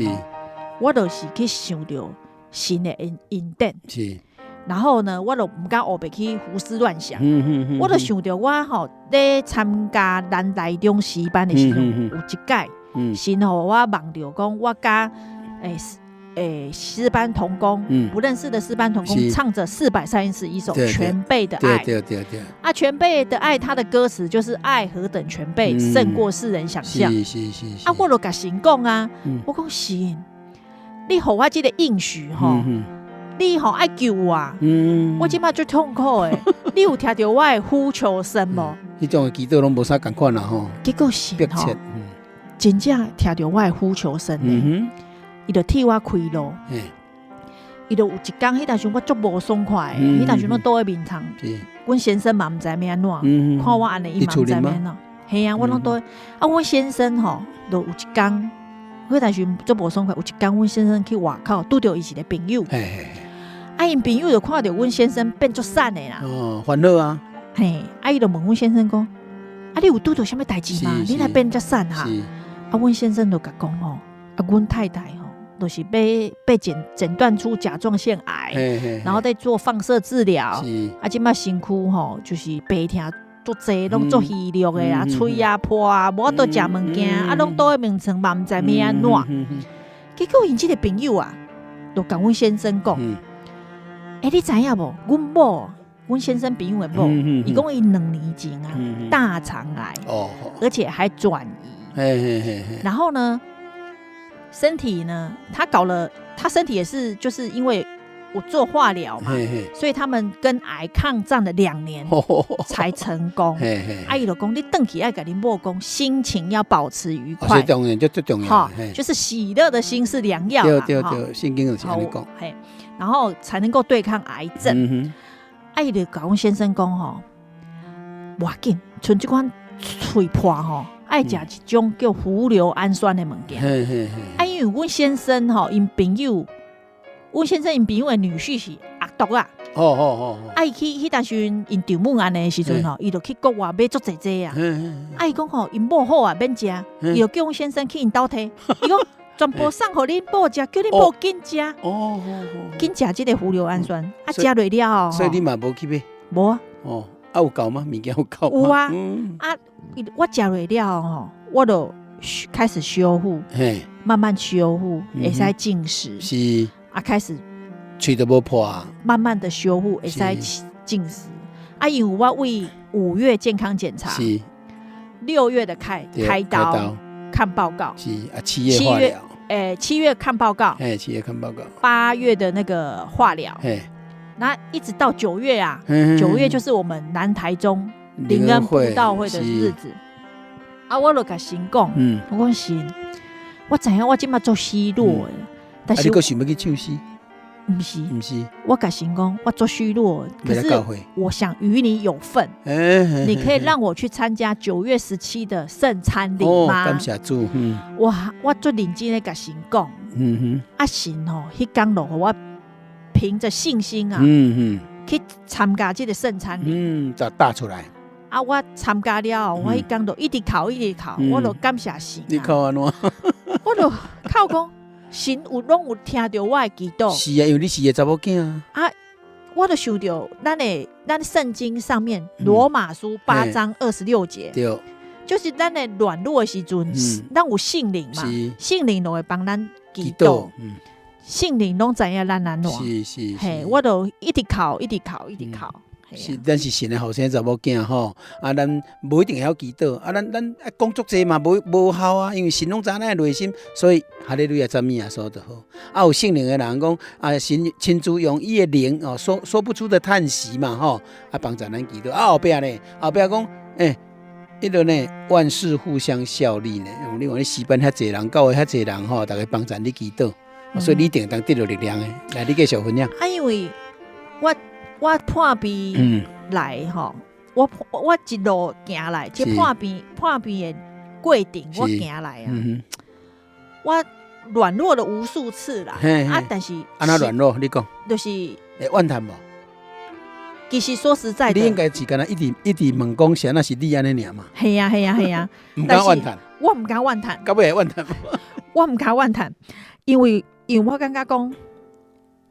我就是去想到神的恩典。是，然后呢，我就唔敢黑白去胡思乱想。我就想到我吼咧参加咱台中诗班的时候，有一届，神互我望到讲我甲诗班同工，不认识的诗班同工唱着431首全备的爱，对，全备的爱，他的歌词就是爱何等全备，胜过世人想象。我就甲神讲啊，我讲神，你互我这个应许吼，你吼爱救我，我即摆最痛苦的，你有听到我的呼求声无？迄种的祈祷拢无啥共款啦吼。结果神吼，真正听到我的呼求声呢。伊就替我开路，伊就有一天，迄阵时我足无爽快，迄阵时我倒在面床，阮先生嘛毋知要安怎，看我安尼，伊嘛毋知要安怎。系啊，我拢倒。阮先生吼，就有一天，迄阵时足无爽快，有一天，阮先生去外口拄着伊一个朋友，因朋友就看到阮先生变足瘦的啦，烦恼啊。伊就问阮先生讲：你有拄着啥物代志吗？你来变遮瘦哈？阮先生就甲讲吼，阮太太吼。就是被诊断出甲状腺癌，然后再做放射治疗，即摆身躯吼就是白疼足济，拢足虚弱的啦，嘴啊破啊，无法度食物件，拢倒喺眠床嘛，毋知要安怎。结果因即个朋友啊，就甲阮先生讲，你知影无？阮先生朋友的某，伊讲伊2年前啊，大肠癌，而且还转移。然后呢，身体呢，他身体也是，就是因为我做化疗嘛，所以他们跟癌抗战了2年才成功。阿姨老公，你回去爱跟你某讲，心情要保持愉快，重要，最重要。就是喜乐的心是良药。对，圣经就是安尼讲。然后才能够对抗癌症。阿姨就甲阮先生讲吼，无要紧，像这款嘴破吼，爱食一种叫胡硫氨酸的物件。因为阮先生吼，因朋友的女婿是恶毒啊。伊去迄当时因丈母安尼的时阵吼，伊就去国外买足济济啊。伊讲吼，因某好啊，免食，伊就叫阮先生去因兜摕，伊讲全部送互恁某食，叫恁某紧食。紧食即个胡硫氨酸，食落了。所以你嘛无去买？无啊。有够吗？物件有够吗？有啊。我食落了吼，我就开始修复，慢慢修复，会使进食。是。开始喙都无破啊。慢慢的修复，会使进食。因为我为5月健康检查，6月的开刀看报告，是7月化疗。7月看报告，7月看报告，8月的那个化疗，那一直到9月啊，9月就是我们南台中灵恩布道会的日子。我就甲神讲，我讲神，我知影我今麦做虚弱的，但是你还想要去唱诗？不是，我甲神讲，我做虚弱，可是我想与你有份，你可以让我去参加9月17的圣餐礼吗？感谢主。我最认真的甲神讲，神吼，迄天就我凭着信心啊，去参加这个圣餐礼，就打出来。我参加了，我迄天就一直考，我就感谢神。你考安怎？我就靠讲。神拢有听到我的祈祷，是啊，因为你是个查某囝啊。我就想到咱圣经上面罗马书8章26节，对，就是咱的软弱的时阵，咱有圣灵嘛，圣灵就会帮咱祈祷，圣灵拢知影咱安怎。是，我就一直考。是，咱是神的后生查某囝吼，咱无一定会晓祈祷，咱工作者嘛无效啊，因为神拢知咱的内心，所以哈利路亚赞美啊，所有就好。有圣灵的人讲神亲自用伊的灵说不出的叹息嘛吼，帮助咱祈祷。后壁讲迄个呢，万事互相效力呢。你看你诗班遐济人，教会遐济人吼，大家帮助你祈祷，所以你一定当得到力量的。来，你继续分享。因为我破病来吼，我一路行来，这破病的过程我行来啊，我软弱了无数次啦。但是安那软弱？你讲就是怨叹无？其实说实在的，你应该是干那一直问讲，是那是你安尼尔嘛？系啊，唔敢怨叹，我唔敢怨叹，到尾会怨叹，我唔敢怨叹，因为我感觉讲，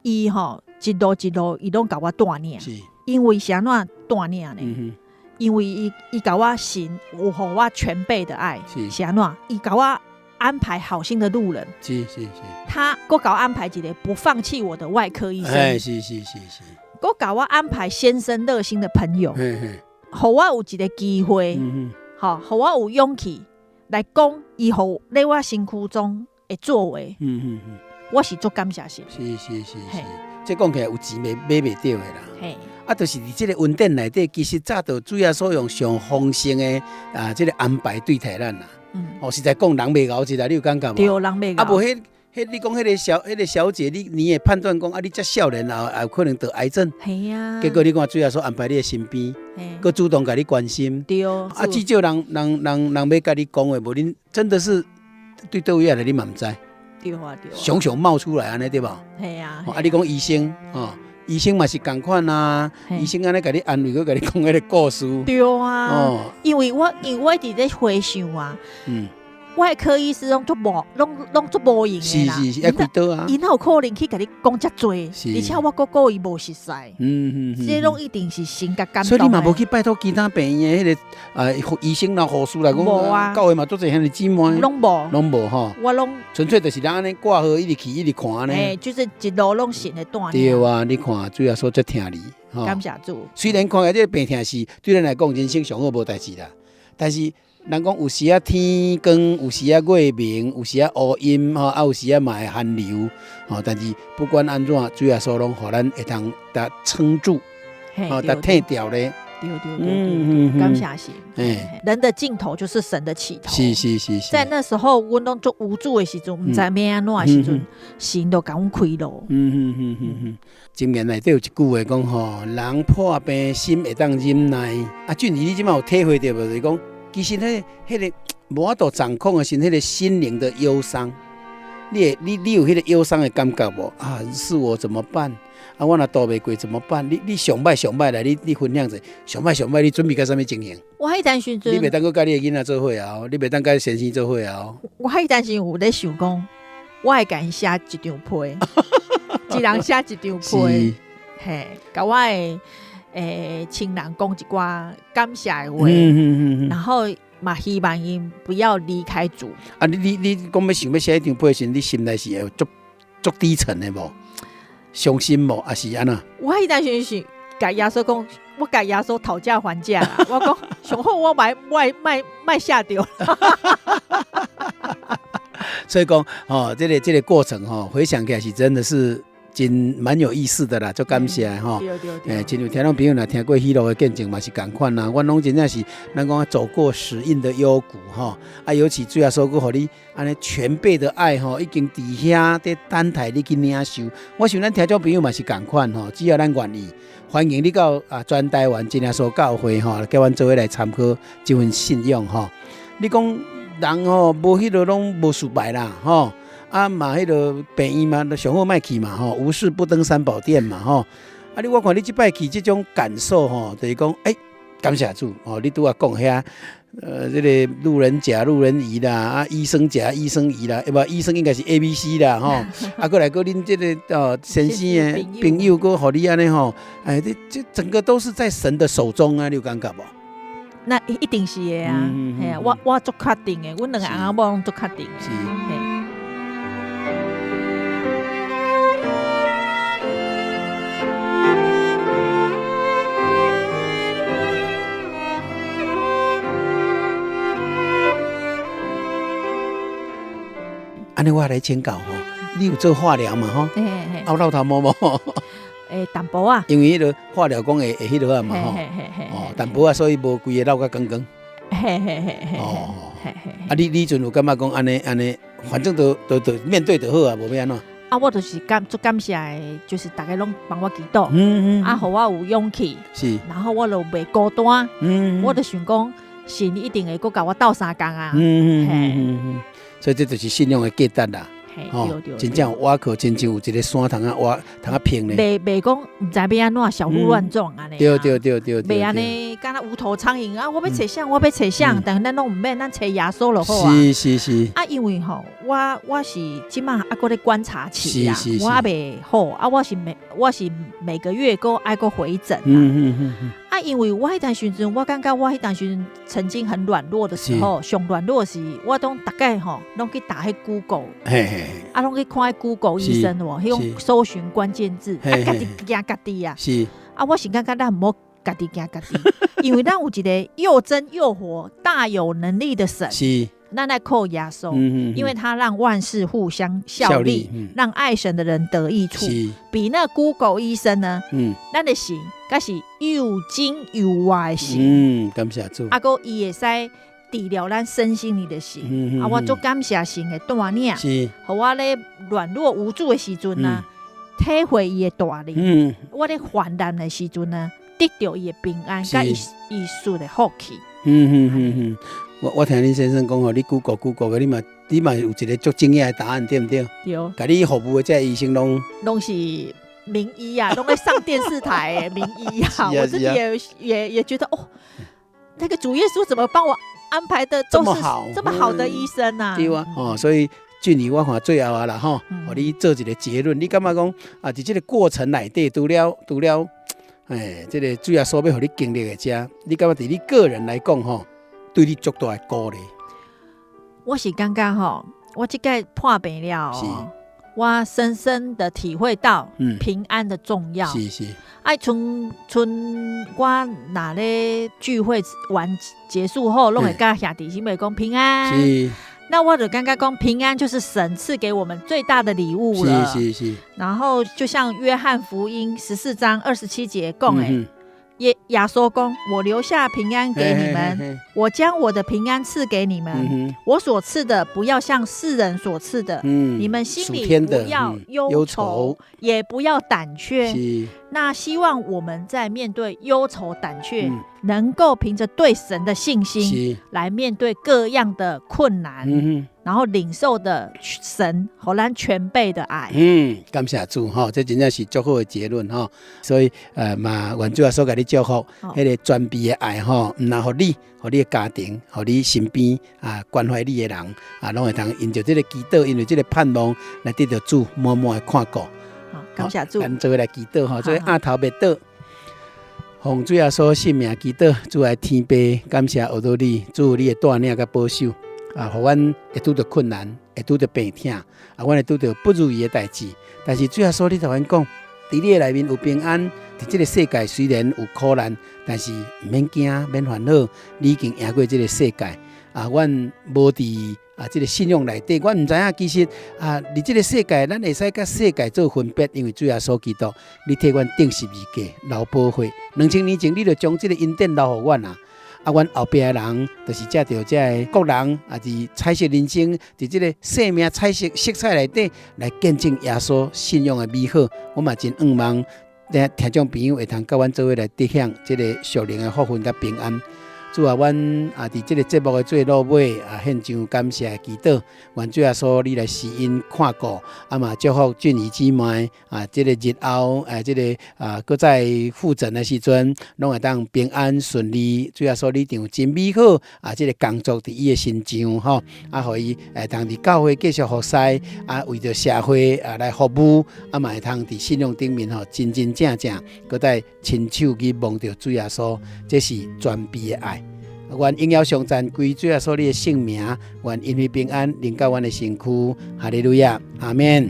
伊吼。一路伊拢甲我锻炼，因为啥怎锻炼呢？因为伊甲我神有予我全备的爱，啥怎？伊甲我安排好心的路人，是，他给我安排一个不放弃我的外科医生，是，给我安排先生热心的朋友，互我有一个机会，互我有勇气来讲以后在我身躯中的作为，我是足感谢神，是。这讲起来有钱买袂到的啦，就是伫这个恩典内底，其实早就主要所用上丰盛的这个安排对待咱啦。实在讲人袂熬一啦，你有感觉无？对，人袂熬。无你讲迄个小姐，你也判断讲你这少年也有可能得癌症。系啊。结果你看主要所安排你的身边，佮主动甲你关心。对。至少人要甲你讲话，无恁真的是对倒位来，你嘛唔知。对，熊冒出来安尼对吧？系啊。你讲医生医生嘛是同款啊，医生安尼甲你安慰，佮甲你讲迄个故事。对啊。因为我一直在回想啊，外科医师拢足无用的啦，是要开刀啊，伊哪有可能去甲你讲遮多，而且我故意无熟悉，这拢一定是心甲感动的。所以你嘛无去拜托其他病院的迄个医生啦、护士啦，讲到位嘛，做侪遐尼姊妹，拢无吼，我拢纯粹就是咱安尼挂号一直去一直看呢，就是一路拢信的断。对啊，你看主要说最疼你，感谢主。虽然看起来这个病痛是对咱来讲人生上好无代志啦，但是人讲有时啊天光，有时啊月明，有时啊乌阴吼，有时啊嘛会寒流吼。但是不管安怎，主要说拢互咱会通得撑住，得退掉咧。对，感谢神。人的尽头就是神的起头。是。在那时候，阮拢足无助的时阵，唔知要安怎的时阵，神就甲阮开路。经验内底有一句话讲吼，人破病心会当忍耐。啊，俊怡，你即马有体会到无？就是讲。其实迄个无法度掌控的是迄个心灵的忧伤，你有迄个忧伤的感觉无？啊，是我怎么办？啊，我若渡袂过怎么办？你上摆来，你分享者，上摆你准备到什么情形？我迄阵时阵，你袂当佮甲你的囡仔做伙啊，你袂当甲先生做伙啊。我迄阵时有咧想讲，我会甲因写一张批，一人写一张批，嘿，甲我的。亲人讲一寡感谢的话，然后嘛希望因不要离开主。啊，你讲要想要写一张批时，你心内是会足低沉的无？伤心无？还是安那？我迄阵时是甲耶稣讲，我甲耶稣讨价还价啦。我讲上好我卖下掉。所以讲这个过程回想起来是真的是。真蛮有意思的啦，足感谢吼。真有听众朋友若听过喜乐的见证嘛是同款啦。阮拢真正是咱讲走过死荫的幽谷吼，啊，尤其主要说过，互你安尼全备的爱吼，已经伫遐在等待你去领受。我想咱听众朋友嘛是同款吼，只要咱愿意，欢迎你到全台湾真耶稣教会吼，叫阮做伙来参考这份信仰吼。你讲人吼无迄落拢无失败啦吼。啊嘛，迄个病院嘛，上好莫去嘛吼，无事不登三宝殿嘛吼。啊，我看你即摆去这种感受吼，就是讲，感谢主哦，你拄啊讲遐，这个路人甲、路人乙啦，啊，医生甲、医生乙啦，不，医生应该是 ABC 啦吼。啊，过来过恁这个先生的朋友，过互你安尼吼，这整个都是在神的手中啊，你有感觉无？那一定是的啊，系啊，我足确定的，阮两个阿某拢足确定的。是。安尼我来请教吼，你有做化疗嘛吼？凹老头毛毛。淡薄啊。因为迄个化疗讲会迄落啊嘛吼。淡薄啊，所以无规个老甲光光。啊，你阵有感觉讲安尼，反正都面对就好啊，无要安怎？啊，我就是足感谢的，就是大家拢帮我祈祷，啊，互我有勇气，是，然后我就袂孤单，我就想讲，神一定会搁甲我斗三工啊，所以这就是信仰的价值啦。真正挖靠，真正有一个山通啊平咧。袂讲唔知要安怎小鹿乱撞安尼。对。袂安尼，敢若无头苍蝇啊！我要找啥，但是咱拢唔免，咱找耶稣就好啊。是。啊，因为吼，我是即马还搁咧观察期啊，我还袂好啊，我是每个月搁爱搁回诊啊。啊，因为我迄段时阵，我感觉我迄段时阵曾经很软弱的时候，上软弱时，我都大概吼，拢去打迄 Google， 啊，拢去看迄 Google 医生喎，迄种搜寻关键字，啊，家己惊家己啊，啊，我是感觉咱唔好家己惊家己，因为咱有一个又真又活、大有能力的神。咱来靠耶稣，因为他让万事互相效力，让爱神的人得益处。比那 Google 医生呢，咱的神，那是又精又活的神。感谢主。啊，个伊会使治疗咱身心里的神。啊，我足感谢神的带领，和我咧软弱无助的时阵呢，体会伊的大力。我咧患难的时阵呢，得到伊的平安，甲伊术的福气。我听恁先生讲吼，你 Google 你嘛有一个足正确的答案，对不对？对。甲你服务的这医生拢是名医啊，拢在上电视台的名医啊。我自己也觉得哦，那个主耶稣怎么帮我安排的这都是么好，这么好的医生呐、对啊，所以俊宇我看最后啊啦吼，互你做一个结论，你感觉讲啊，伫这个过程内底，除了，这个主要所要互你经历的遮，你感觉伫你个人来讲吼，对你足大的鼓励。我是感觉吼，我这个破病了我深深的体会到平安的重要。是。我哪咧聚会完结束后，拢会甲兄弟姐妹讲平安。是。那我就感觉讲平安就是神赐给我们最大的礼物了。是。然后就像约翰福音14章27节讲亚稣讲，我留下平安给你们，我将我的平安赐给你们，我所赐的不要像世人所赐的，你们心里不要忧愁，也不要胆怯。那希望我们在面对忧愁胆怯，能够凭着对神的信心来面对各样的困难，然后领受的神给咱全备的爱。感谢主哈，这真正是足好的结论哈。所以嘛，愿主啊所给你祝福，迄个全备的爱哈，唔但互你的家庭，互你身边关怀你的人拢会通因着这个祈祷，因为这个盼望来得到主默默的看顾。感谢主，咱做来祈祷哈，做压头别倒，奉主耶稣圣名祈祷，主爱天父，感谢学到你，主你的带领甲保守互阮会拄到困难，会拄到病痛阮会拄到不如意的代志。但是主耶稣你甲阮讲，伫你的内面有平安，伫这个世界虽然有苦难，但是唔免惊，免烦恼，你已经赢过这个世界阮无伫这个信仰内底，我唔知影其实伫这个世界，咱会使甲世界做分别，因为主耶稣基督，你替阮钉十字架，流宝血，2000年前你就将这个恩典留予阮阮后壁的人，就是借着这个国人伫彩色人生，伫这个生命彩色色彩内底来见证耶稣信仰的美好。我嘛真盼望听众朋友会通甲阮做伙来得享这个属灵的福分甲平安。主啊，阮伫这个节目的最落尾献上感谢祈祷，愿主耶稣你来施恩看顾，嘛祝福俊怡姊妹这个日后这个搁在复诊的时阵，拢会当平安顺利。主耶稣你场真美好这个工作伫伊的身上吼，互伊通伫教会继续服侍为着社会来服务嘛会通伫信仰顶面吼真真正正搁在亲手去望着主耶稣，这是全备的爱。愿荣耀颂赞归主耶稣你的圣名，愿因为平安临到阮的身躯。哈利路亚，阿们。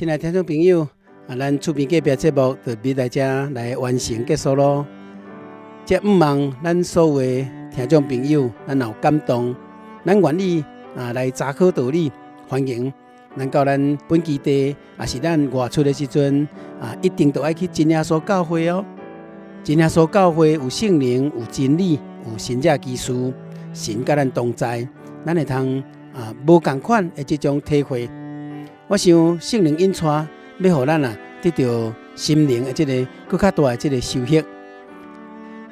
亲爱的听众朋友，咱厝边隔壁节目就要来这来完成结束咯。这毋望咱所有的听众朋友，咱有感动，咱愿意来查考道理，欢迎咱到咱本基地，也是咱外出的时阵一定都爱去真耶稣教会哦。真耶稣教会有圣灵，有真理，有神者基督，神甲咱同在，咱会通无同款的这种体会。我想圣灵引带，要互咱得到心灵的这个更较大的这个收获。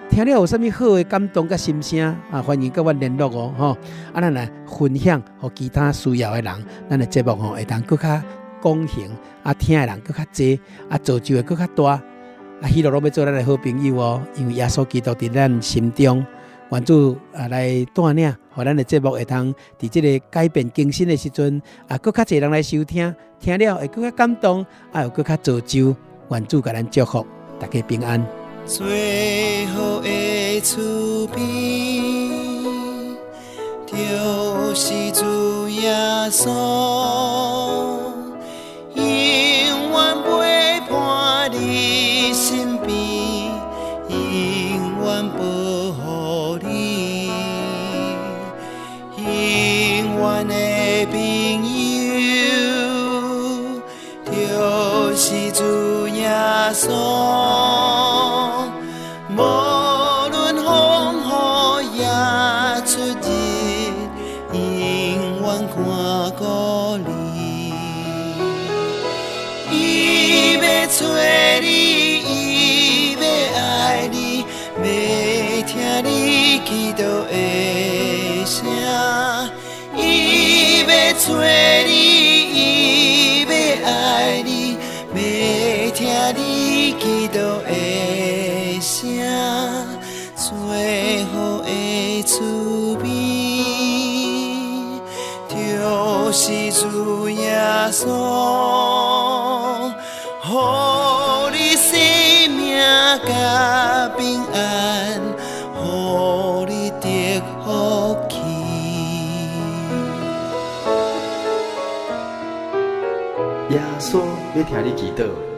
听了有啥物好的感动甲心声欢迎跟我联络哦吼。咱来分享给其他需要的人，咱的节目会当更较公平听的人更较济造就会更较大希望拢要做咱的好朋友哦。因为耶稣基督伫咱心中，愿主来带领，互咱的节目会通伫这个改变更新的时阵更较侪人来收听，听了会更较感动又更较造就。愿主甲咱祝福，大家平安。最好的厝边，就是主耶稣，永远陪伴你身边，永远保护你，永远的朋友，就是主耶稣。无论风雨也出日，永远看顾你。伊要找你，伊要爱你，要听你祈祷的声。伊要找你，伊要爱你，要听你祈祷的声。最好的厝边，就是主耶稣，予你生命甲平安，予你得福气。耶稣要听你祈祷。